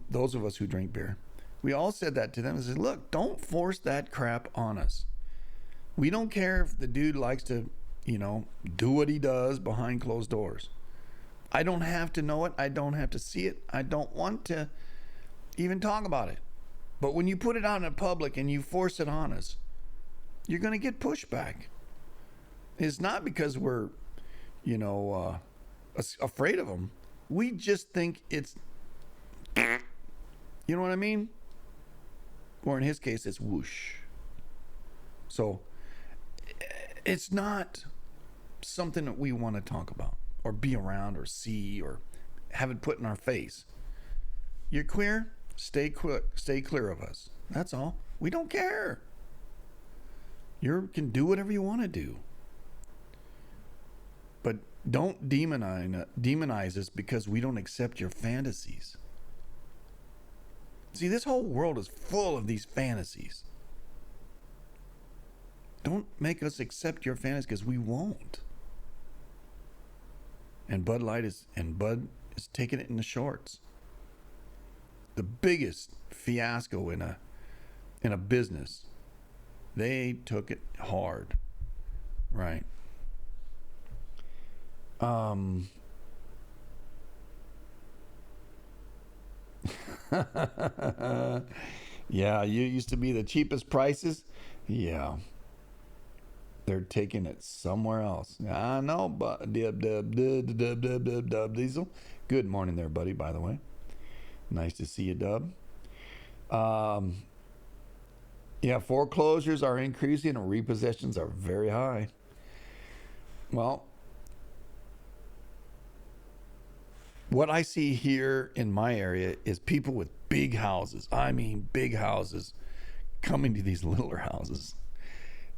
those of us who drink beer. We all said that to them and said, look, don't force that crap on us. We don't care if the dude likes to, do what he does behind closed doors. I don't have to know it. I don't have to see it. I don't want to even talk about it. But when you put it out in public and you force it on us, you're going to get pushback. It's not because we're, afraid of them. We just think it's, you know what I mean? Or in his case, it's whoosh. So it's not something that we want to talk about or be around or see or have it put in our face. You're queer? Stay clear of us. That's all. We don't care. You can do whatever you want to do. But don't demonize us because we don't accept your fantasies. See, this whole world is full of these fantasies. Don't make us accept your fantasies because we won't. And Bud is taking it in the shorts. The biggest fiasco in a business. They took it hard. Right. Yeah, you used to be the cheapest prices. Yeah. They're taking it somewhere else. I know, but Diesel. Good morning there, buddy, by the way. Nice to see you, Dub. Yeah, foreclosures are increasing and repossessions are very high. Well, what I see here in my area is people with big houses. I mean, big houses. coming to these littler houses.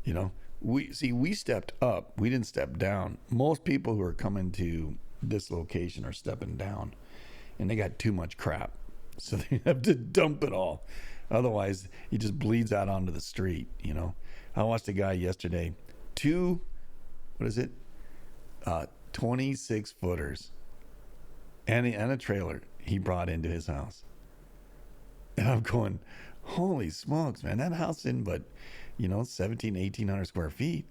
You know, we stepped up. We didn't step down. Most people who are coming to this location are stepping down, and they got too much crap, so they have to dump it all. Otherwise, it just bleeds out onto the street. You know, I watched a guy yesterday, 26 footers, and a trailer he brought into his house. And I'm going, holy smokes, man, that house in, but, 1,800 square feet,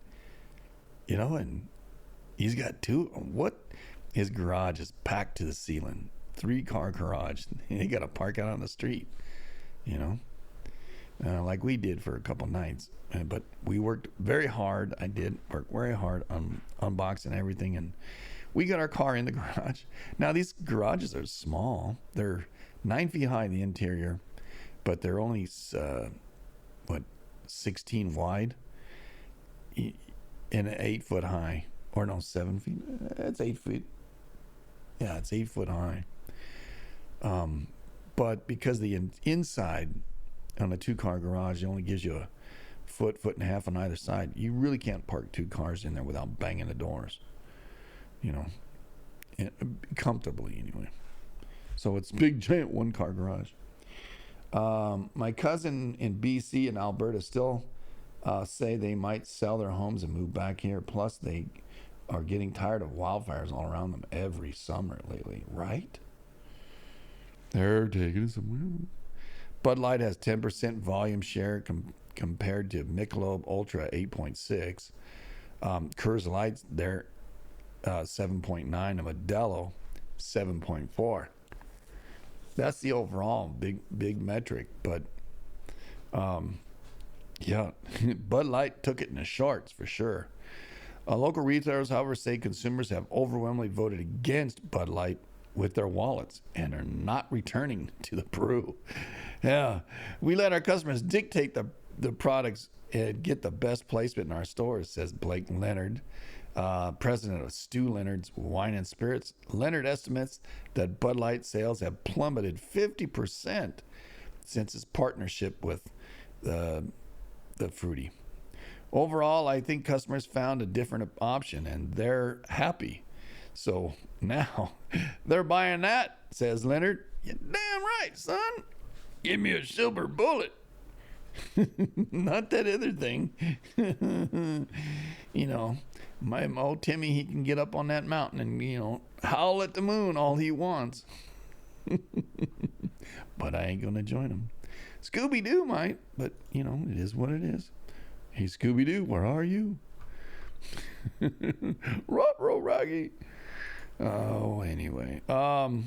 and he's got his garage is packed to the ceiling, 3-car garage. He got to park out on the street, like we did for a couple nights. But we worked very hard. I did work very hard on unboxing everything, and we got our car in the garage. Now, these garages are small. They're 9 feet high in the interior, but they're only 16 wide and 8 foot high, or no, 7 feet. It's 8 feet. Yeah, it's 8 foot high. But because the inside on a 2-car garage, it only gives you a foot and a half on either side. You really can't park 2 cars in there without banging the doors, comfortably anyway. So it's big, giant 1-car garage. My cousin in BC and Alberta still say they might sell their homes and move back here. Plus, they are getting tired of wildfires all around them every summer lately, right? They're taking it somewhere. Bud Light has 10% volume share compared to Michelob Ultra 8.6. Coors Light's they're 7.9, and Modelo 7.4. That's the overall big metric, but yeah, Bud Light took it in the shorts for sure. Local retailers, however, say consumers have overwhelmingly voted against Bud Light with their wallets and are not returning to the brew. Yeah, we let our customers dictate the products and get the best placement in our stores, says Blake Leonard, president of Stu Leonard's Wine and Spirits. Leonard estimates that Bud Light sales have plummeted 50% since its partnership with the Fruity. Overall, I think customers found a different option and they're happy. So now they're buying that, says Leonard. You're damn right, son. Give me a silver bullet. Not that other thing. My old Timmy, he can get up on that mountain and, howl at the moon all he wants. But I ain't going to join him. Scooby-Doo might, but, it is what it is. Hey, Scooby-Doo, where are you? Ruh-roh, Raggy. Oh, anyway. Well,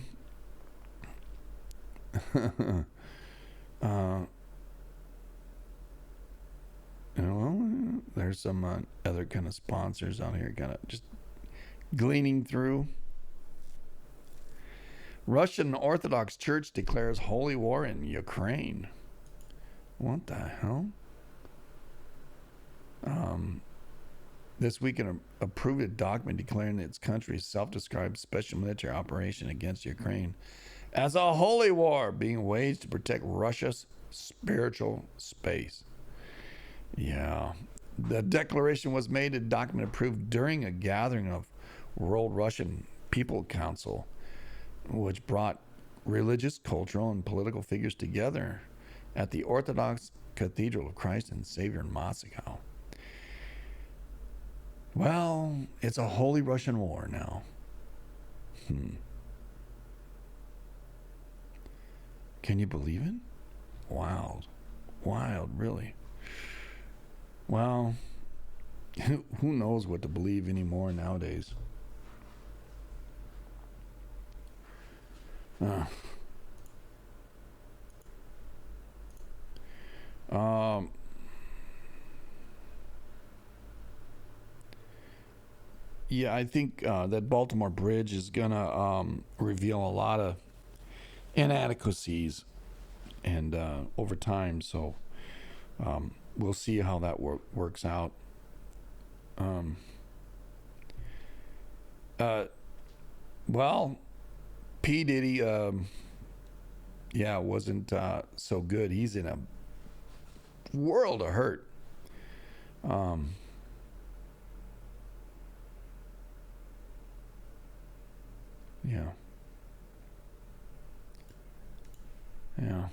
there's some other kind of sponsors on here, kind of just gleaning through. Russian Orthodox Church declares holy war in Ukraine. What the hell? This week, approved a document declaring its country's self-described special military operation against Ukraine as a holy war being waged to protect Russia's spiritual space. Yeah. The declaration was made, a document approved during a gathering of World Russian People Council, which brought religious, cultural, and political figures together at the Orthodox Cathedral of Christ and Savior in Moscow. Well, it's a holy Russian war now. Can you believe it? Wild, really. Well, who knows what to believe anymore nowadays? Yeah, I think that Baltimore Bridge is gonna reveal a lot of inadequacies and over time. So we'll see how that works out. Well, P. Diddy, wasn't so good. He's in a world of hurt. Yeah. Yeah.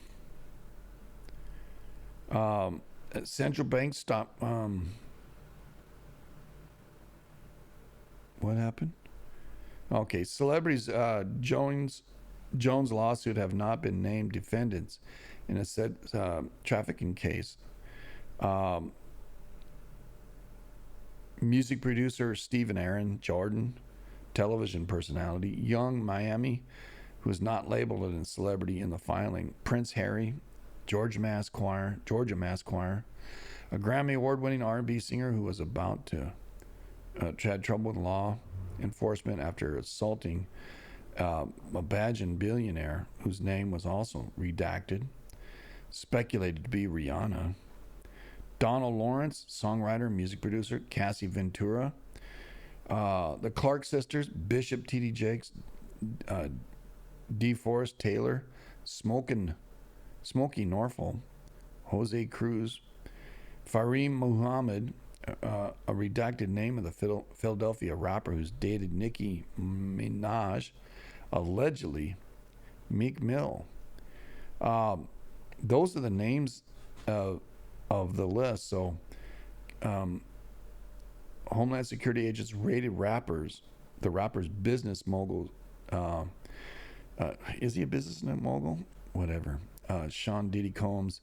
Central banks stop. What happened? Okay, celebrities. Jones lawsuit have not been named defendants in a said trafficking case. Music producer Stephen Aaron Jordan, television personality, young Miami, who is not labeled as a celebrity in the filing. Prince Harry, Georgia Mass Choir, a Grammy Award-winning R&B singer who was about to had trouble with law enforcement after assaulting a Bajan billionaire whose name was also redacted, speculated to be Rihanna. Donald Lawrence, songwriter, music producer. Cassie Ventura. The Clark sisters, Bishop T.D. Jakes, DeForest Taylor, Smokey Norfolk, Jose Cruz, Fareem Muhammad, a redacted name of the Philadelphia rapper who's dated Nicki Minaj, allegedly Meek Mill. Those are the names of the list. So Homeland Security agents raided the rapper's business mogul. Is he a business mogul? Whatever. Sean Diddy Combs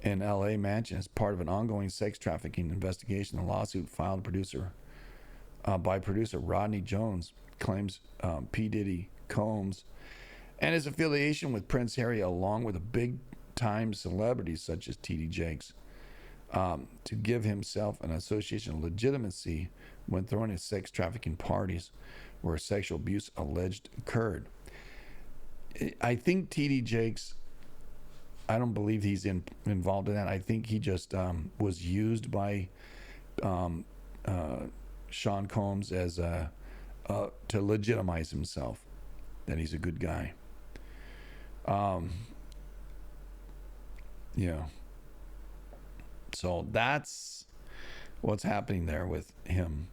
in L.A. mansion as part of an ongoing sex trafficking investigation. The lawsuit filed by producer Rodney Jones claims P. Diddy Combs and his affiliation with Prince Harry, along with big-time celebrities such as T.D. Jakes, to give himself an association of legitimacy when throwing his sex trafficking parties where sexual abuse alleged occurred. I think T.D. Jakes, I don't believe he's involved in that. I think he just was used by Sean Combs as to legitimize himself, that he's a good guy. Yeah. So that's what's happening there with him.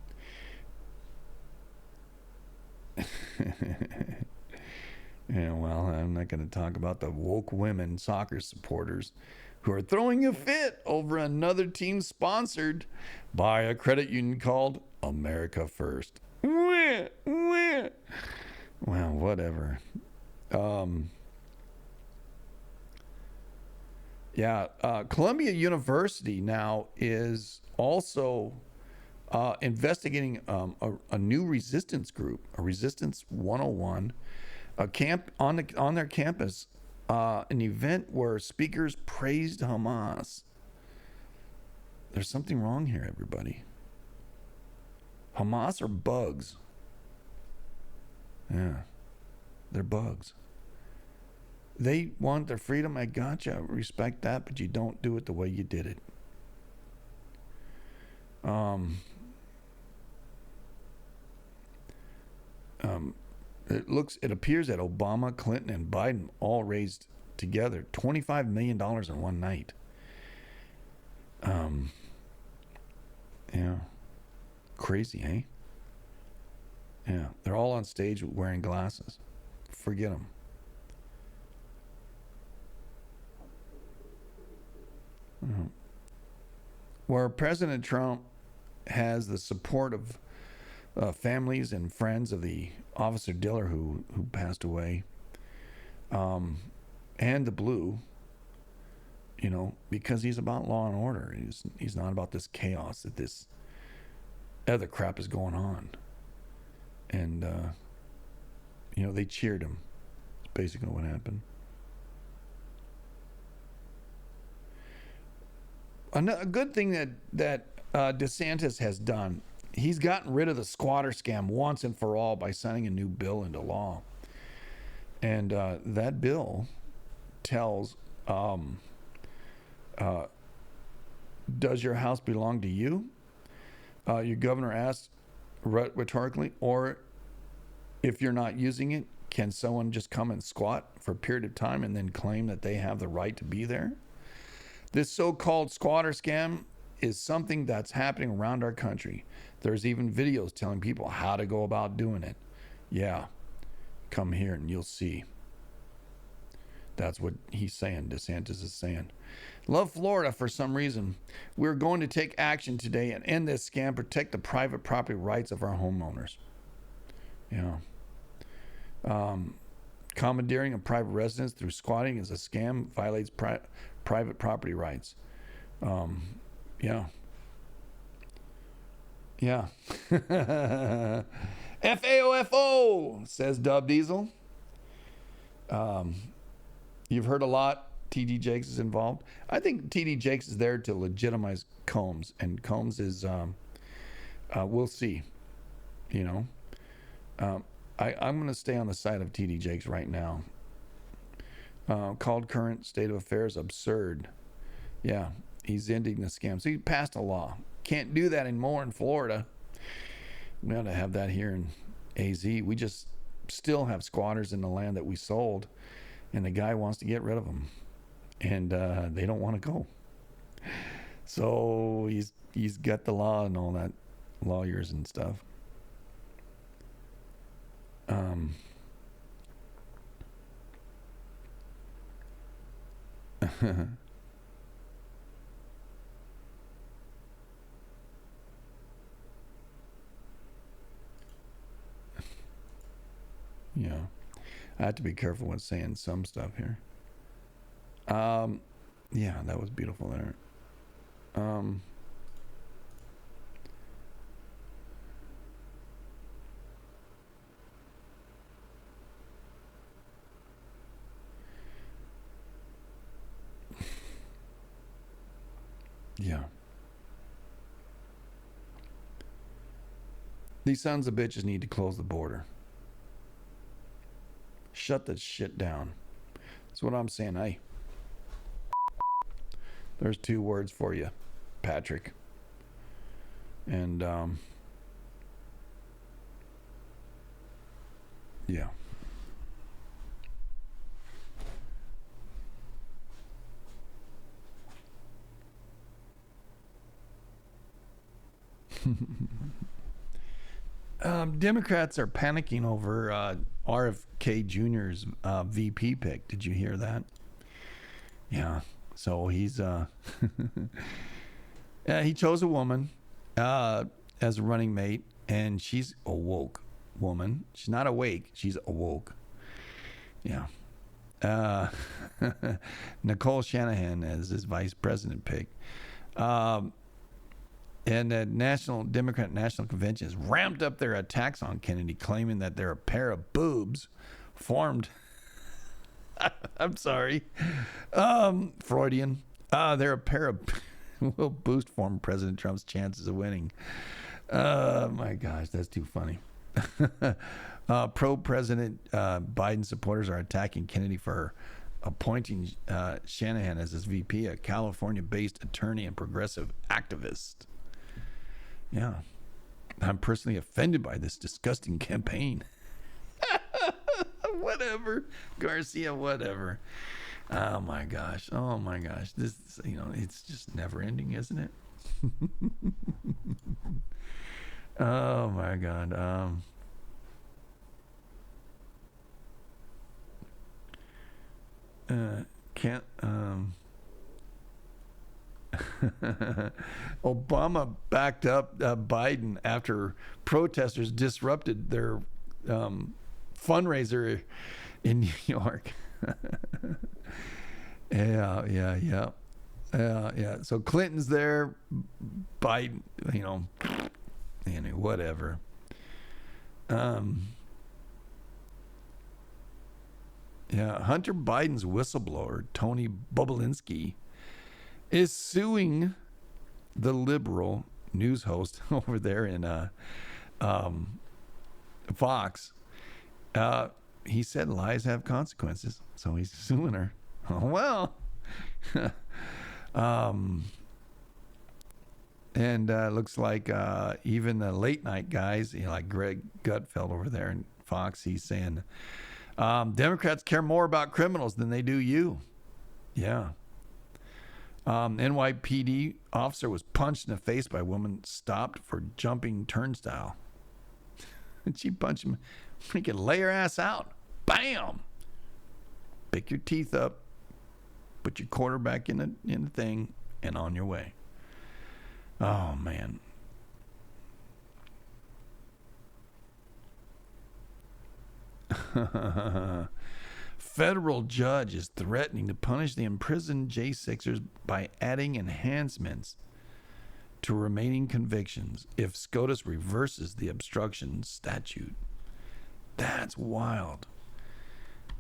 Yeah, well, I'm not going to talk about the woke women soccer supporters who are throwing a fit over another team sponsored by a credit union called America First. Well, whatever. Columbia University now is also investigating a new resistance group, a Resistance 101, a camp on their campus, an event where speakers praised Hamas. There's something wrong here, everybody. Hamas are bugs. Yeah, they're bugs. They want their freedom. I gotcha. Respect that, but you don't do it the way you did it. It appears that Obama, Clinton, and Biden all raised together $25 million in one night. Yeah. Crazy, eh? Yeah. They're all on stage wearing glasses. Forget them. Where President Trump has the support of families and friends of the Officer Diller who passed away, and the Blue, because he's about law and order. He's not about this chaos that this other crap is going on. And they cheered him. That's basically what happened. A good thing that DeSantis has done, he's gotten rid of the squatter scam once and for all by signing a new bill into law. And that bill tells, does your house belong to you? Your governor asks rhetorically, or if you're not using it, can someone just come and squat for a period of time and then claim that they have the right to be there? This so-called squatter scam is something that's happening around our country. There's even videos telling people how to go about doing it. Yeah, come here and you'll see. That's what he's saying, DeSantis is saying. Love Florida for some reason. We're going to take action today and end this scam, protect the private property rights of our homeowners. Yeah. Commandeering a private residence through squatting is a scam, violates private property rights. Yeah. Yeah. FAOFO, says Dub Diesel. You've heard a lot. TD Jakes is involved. I think TD Jakes is there to legitimize Combs, and Combs is, we'll see. You know, I'm going to stay on the side of TD Jakes right now. Called current state of affairs absurd. Yeah, he's ending the scam. So he passed a law. Can't do that anymore in Florida. We ought to have that here in AZ. We just still have squatters in the land that we sold, and the guy wants to get rid of them, and they don't want to go. So he's got the law and all that, lawyers and stuff. Yeah, I have to be careful when saying some stuff here. Yeah, that was beautiful there. Yeah. These sons of bitches need to close the border. Shut that shit down. That's what I'm saying. Hey, there's 2 words for you, Patrick. And yeah. Democrats are panicking over RFK Jr.'s VP pick. Did you hear that? Yeah. So he's yeah, he chose a woman as a running mate, and she's a woke woman. She's not awake. She's awoke. Yeah. Nicole Shanahan as his vice president pick. And the Democrat National Convention has ramped up their attacks on Kennedy, claiming that they're a pair of boobs formed. I'm sorry. Freudian. They're a pair of will boost former President Trump's chances of winning. My gosh, that's too funny. Pro-President Biden supporters are attacking Kennedy for appointing Shanahan as his VP, a California-based attorney and progressive activist. Yeah. I'm personally offended by this disgusting campaign. Whatever. Garcia, whatever. Oh my gosh. This, it's just never ending, isn't it? Oh my God. Obama backed up Biden after protesters disrupted their fundraiser in New York. Yeah. So Clinton's there, Biden, anyway, whatever. Yeah, Hunter Biden's whistleblower, Tony Bobulinski, is suing the liberal news host over there in Fox. He said lies have consequences, so he's suing her. Oh, well. And looks like even the late night guys, like Greg Gutfeld over there in Fox, he's saying Democrats care more about criminals than they do you. Yeah. NYPD officer was punched in the face by a woman stopped for jumping turnstile. And she punched him. Freaking lay her ass out. Bam! Pick your teeth up. Put your quarter back in the thing. And on your way. Oh, man. Federal judge is threatening to punish the imprisoned J6ers by adding enhancements to remaining convictions if SCOTUS reverses the obstruction statute. That's wild.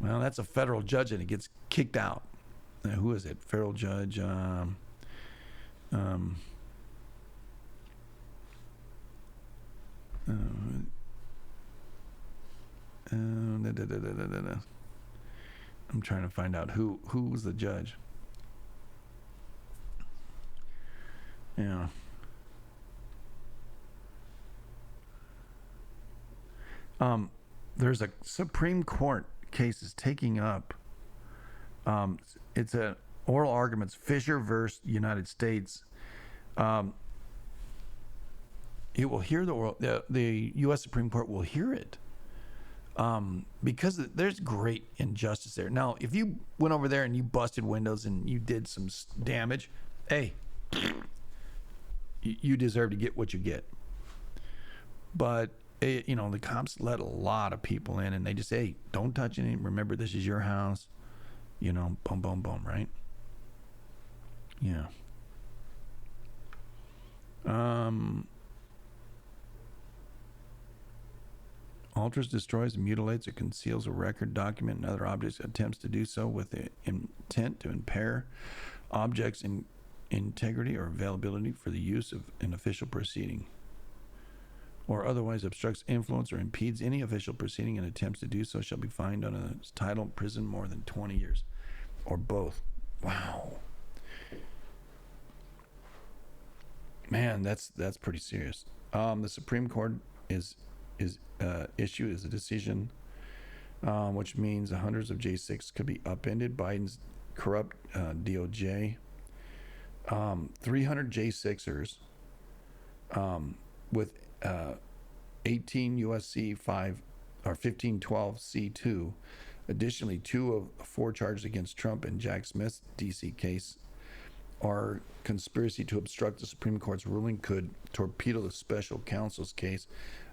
Well, that's a federal judge and it gets kicked out. Now, who is it? Federal judge. I'm trying to find out who was the judge. Yeah. There's a Supreme Court case is taking up. It's an oral arguments, Fisher versus United States. It will hear the U.S. Supreme Court will hear it. Because there's great injustice there. Now, if you went over there and you busted windows and you did some damage, hey, you deserve to get what you get. But, the cops let a lot of people in and they just say, hey, don't touch anything. Remember, this is your house. Boom, boom, boom, right? Yeah. Alters, destroys, mutilates, or conceals a record, document, and other objects, attempts to do so with the intent to impair objects' integrity or availability for the use of an official proceeding, or otherwise obstructs, influence, or impedes any official proceeding and attempts to do so shall be fined under the title prison more than 20 years, or both. Wow. Man, that's pretty serious. The Supreme Court is issue is a decision, which means hundreds of J6 could be upended. Biden's corrupt DOJ, 300 J6ers with 18 USC 5 or 1512 C2. Additionally, 2 of 4 charges against Trump and Jack Smith's DC case are conspiracy to obstruct the Supreme Court's ruling, could torpedo the special counsel's case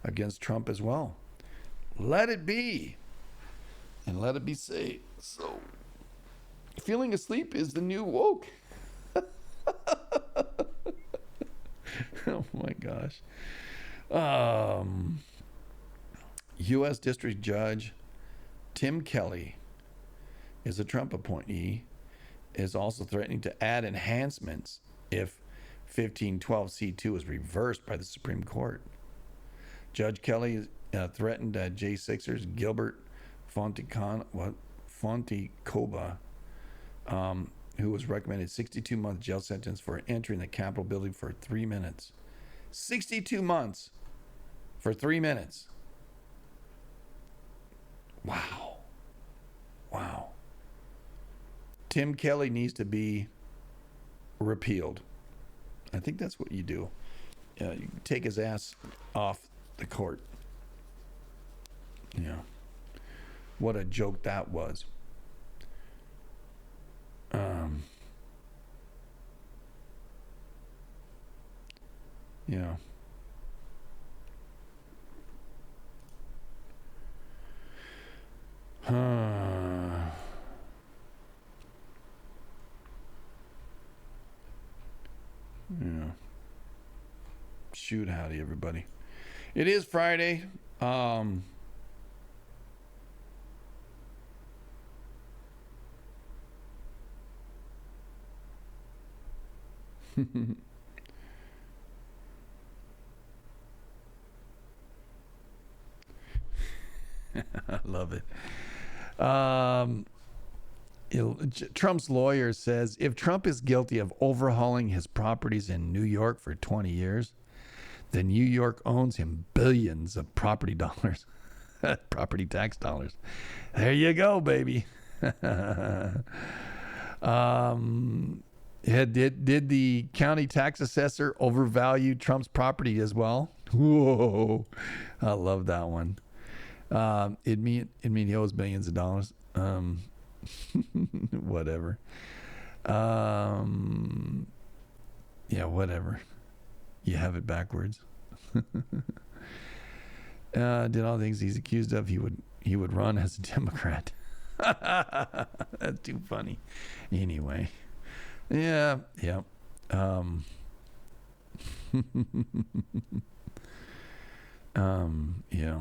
against Trump as well. Let it be. And let it be said. So, feeling asleep is the new woke. Oh my gosh. U.S. District Judge Tim Kelly is a Trump appointee, is also threatening to add enhancements if 1512 C2 is reversed by the Supreme Court. Judge Kelly threatened J6ers Gilbert Fontecoba, who was recommended 62-month jail sentence for entering the Capitol building for 3 minutes. 62 months for 3 minutes. Wow. Wow. Tim Kelly needs to be repealed. I think that's what you do. You take his ass off the court. Yeah. What a joke that was. Yeah. Yeah. Shoot, howdy, everybody. It is Friday. I love it. Trump's lawyer says if Trump is guilty of overhauling his properties in New York for 20 years, then New York owns him billions of property dollars, property tax dollars. There you go, baby. Yeah, did the county tax assessor overvalue Trump's property as well? Whoa, I love that one. It mean he owes millions of dollars. Whatever. Yeah, whatever. You have it backwards. Did all the things he's accused of. He would run as a Democrat. That's too funny. Anyway. Yeah. Yeah. Yeah.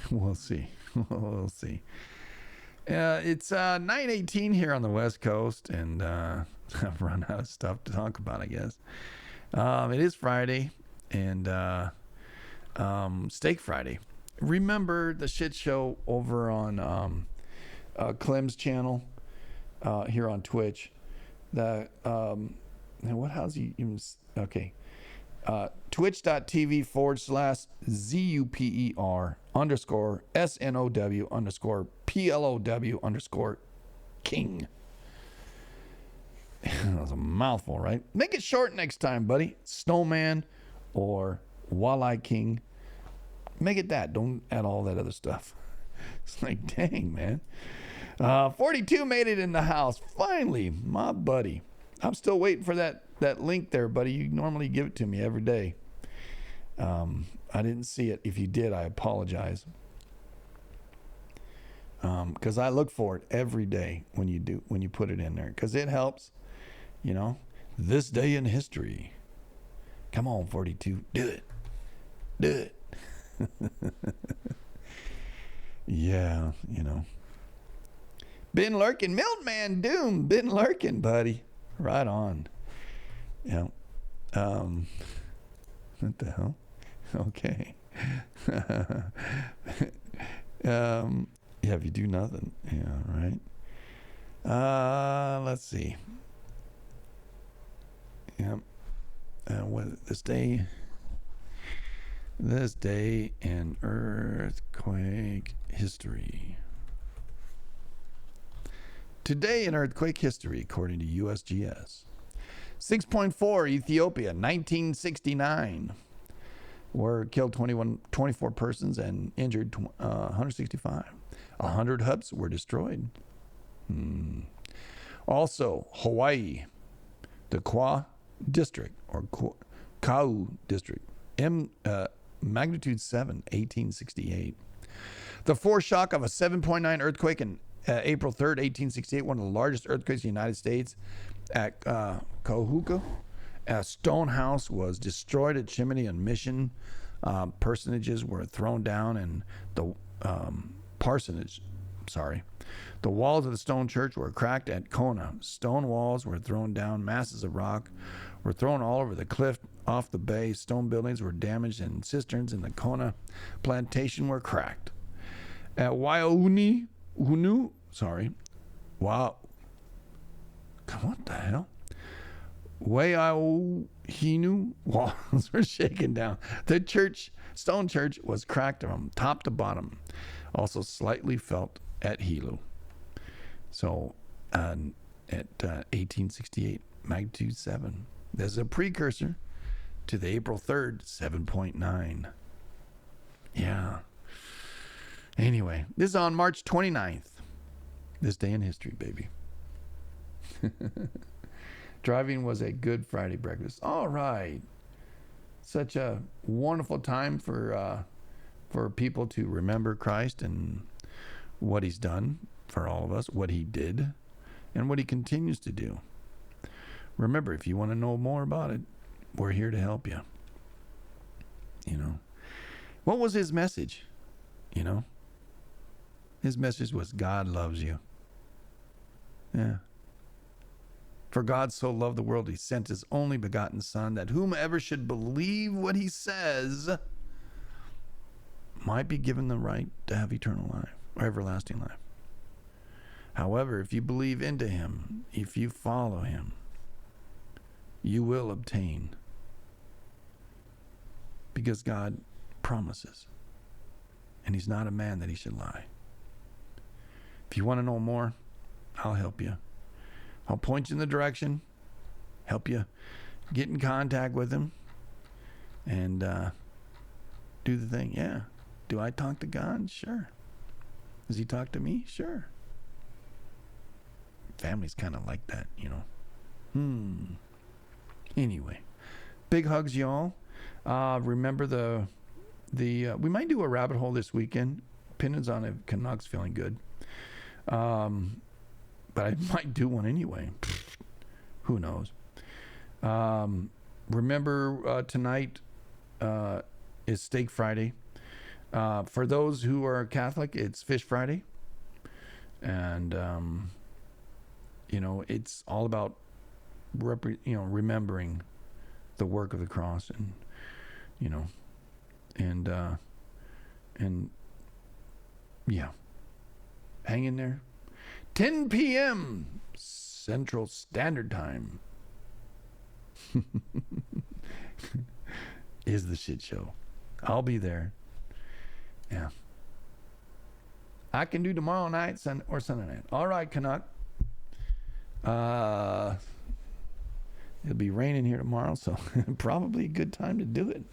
We'll see. We'll see. It's 9:18 here on the West Coast, and I've run out of stuff to talk about, I guess. It is Friday, and Steak Friday. Remember the shit show over on Clem's channel here on Twitch? That how's he even? Okay. Twitch.tv/ZUPER_SNOW_PLOW_King. That was a mouthful, right? Make it short next time, buddy. Snowman or Walleye King. Make it that. Don't add all that other stuff. It's like, dang, man. 42 made it in the house. Finally, my buddy. I'm still waiting for that link there, buddy. You normally give it to me every day. I didn't see it. If you did, I apologize. Because I look for it every day when you put it in there. Because it helps, this day in history. Come on, 42. Do it. Do it. Yeah, Been lurking. Milkman Doom. Been lurking, buddy. Right on. Yeah. What the hell? Okay. Yeah, if you do nothing. Yeah, right. Let's see. Yeah. What this day in earthquake history. Today in earthquake history, according to USGS. 6.4 Ethiopia, 1969. Were killed 24 persons and injured 165. 100 huts were destroyed. Also, Hawaii, the Kwa district, or Kau district, magnitude 7, 1868. The foreshock of a 7.9 earthquake in April 3rd, 1868, one of the largest earthquakes in the United States at Kahuku. A stone house was destroyed at Chimney and Mission. Personages were thrown down, and the the walls of the stone church were cracked at Kona. Stone walls were thrown down. Masses of rock were thrown all over the cliff off the bay. Stone buildings were damaged, and cisterns in the Kona plantation were cracked. At Waiahunu, wow, what the hell? Waiahinu walls were shaken down. The stone church was cracked from top to bottom. Also slightly felt at Hilo. So at 1868, magnitude 7. There's a precursor to the April 3rd, 7.9. Yeah. Anyway, this is on March 29th. This day in history, baby. Driving was a good Friday breakfast. All right. Such a wonderful time for people to remember Christ and what he's done for all of us, what he did, and what he continues to do. Remember, if you want to know more about it, we're here to help you. What was his message? His message was God loves you. Yeah. For God so loved the world, he sent his only begotten Son, that whomever should believe what he says might be given the right to have eternal life, or everlasting life. However, if you believe into him, if you follow him, you will obtain. Because God promises. And he's not a man that he should lie. If you want to know more, I'll help you. I'll point you in the direction, help you get in contact with him, and do the thing. Yeah. Do I talk to God? Sure. Does he talk to me? Sure. Family's kind of like that, you know. Anyway, big hugs, y'all. Remember the we might do a rabbit hole this weekend. Opinions on if Canucks feeling good. But I might do one anyway. Who knows? Remember tonight is Steak Friday. For those who are Catholic, it's Fish Friday. And, you know, it's all about, remembering the work of the cross and, you know, and yeah. Hang in there. 10 p.m. Central Standard Time is the shit show. I'll be there. Yeah. I can do tomorrow night or Sunday night. All right, Canuck. It'll be raining here tomorrow, so probably a good time to do it.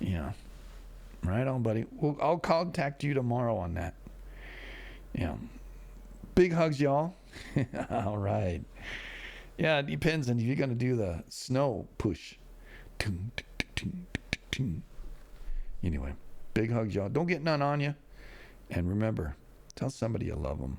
Yeah. Right on, buddy. Well, I'll contact you tomorrow on that. Yeah. Big hugs, y'all. All right. Yeah, it depends on if you're going to do the snow push. Anyway, big hugs, y'all. Don't get none on you. And remember, tell somebody you love them.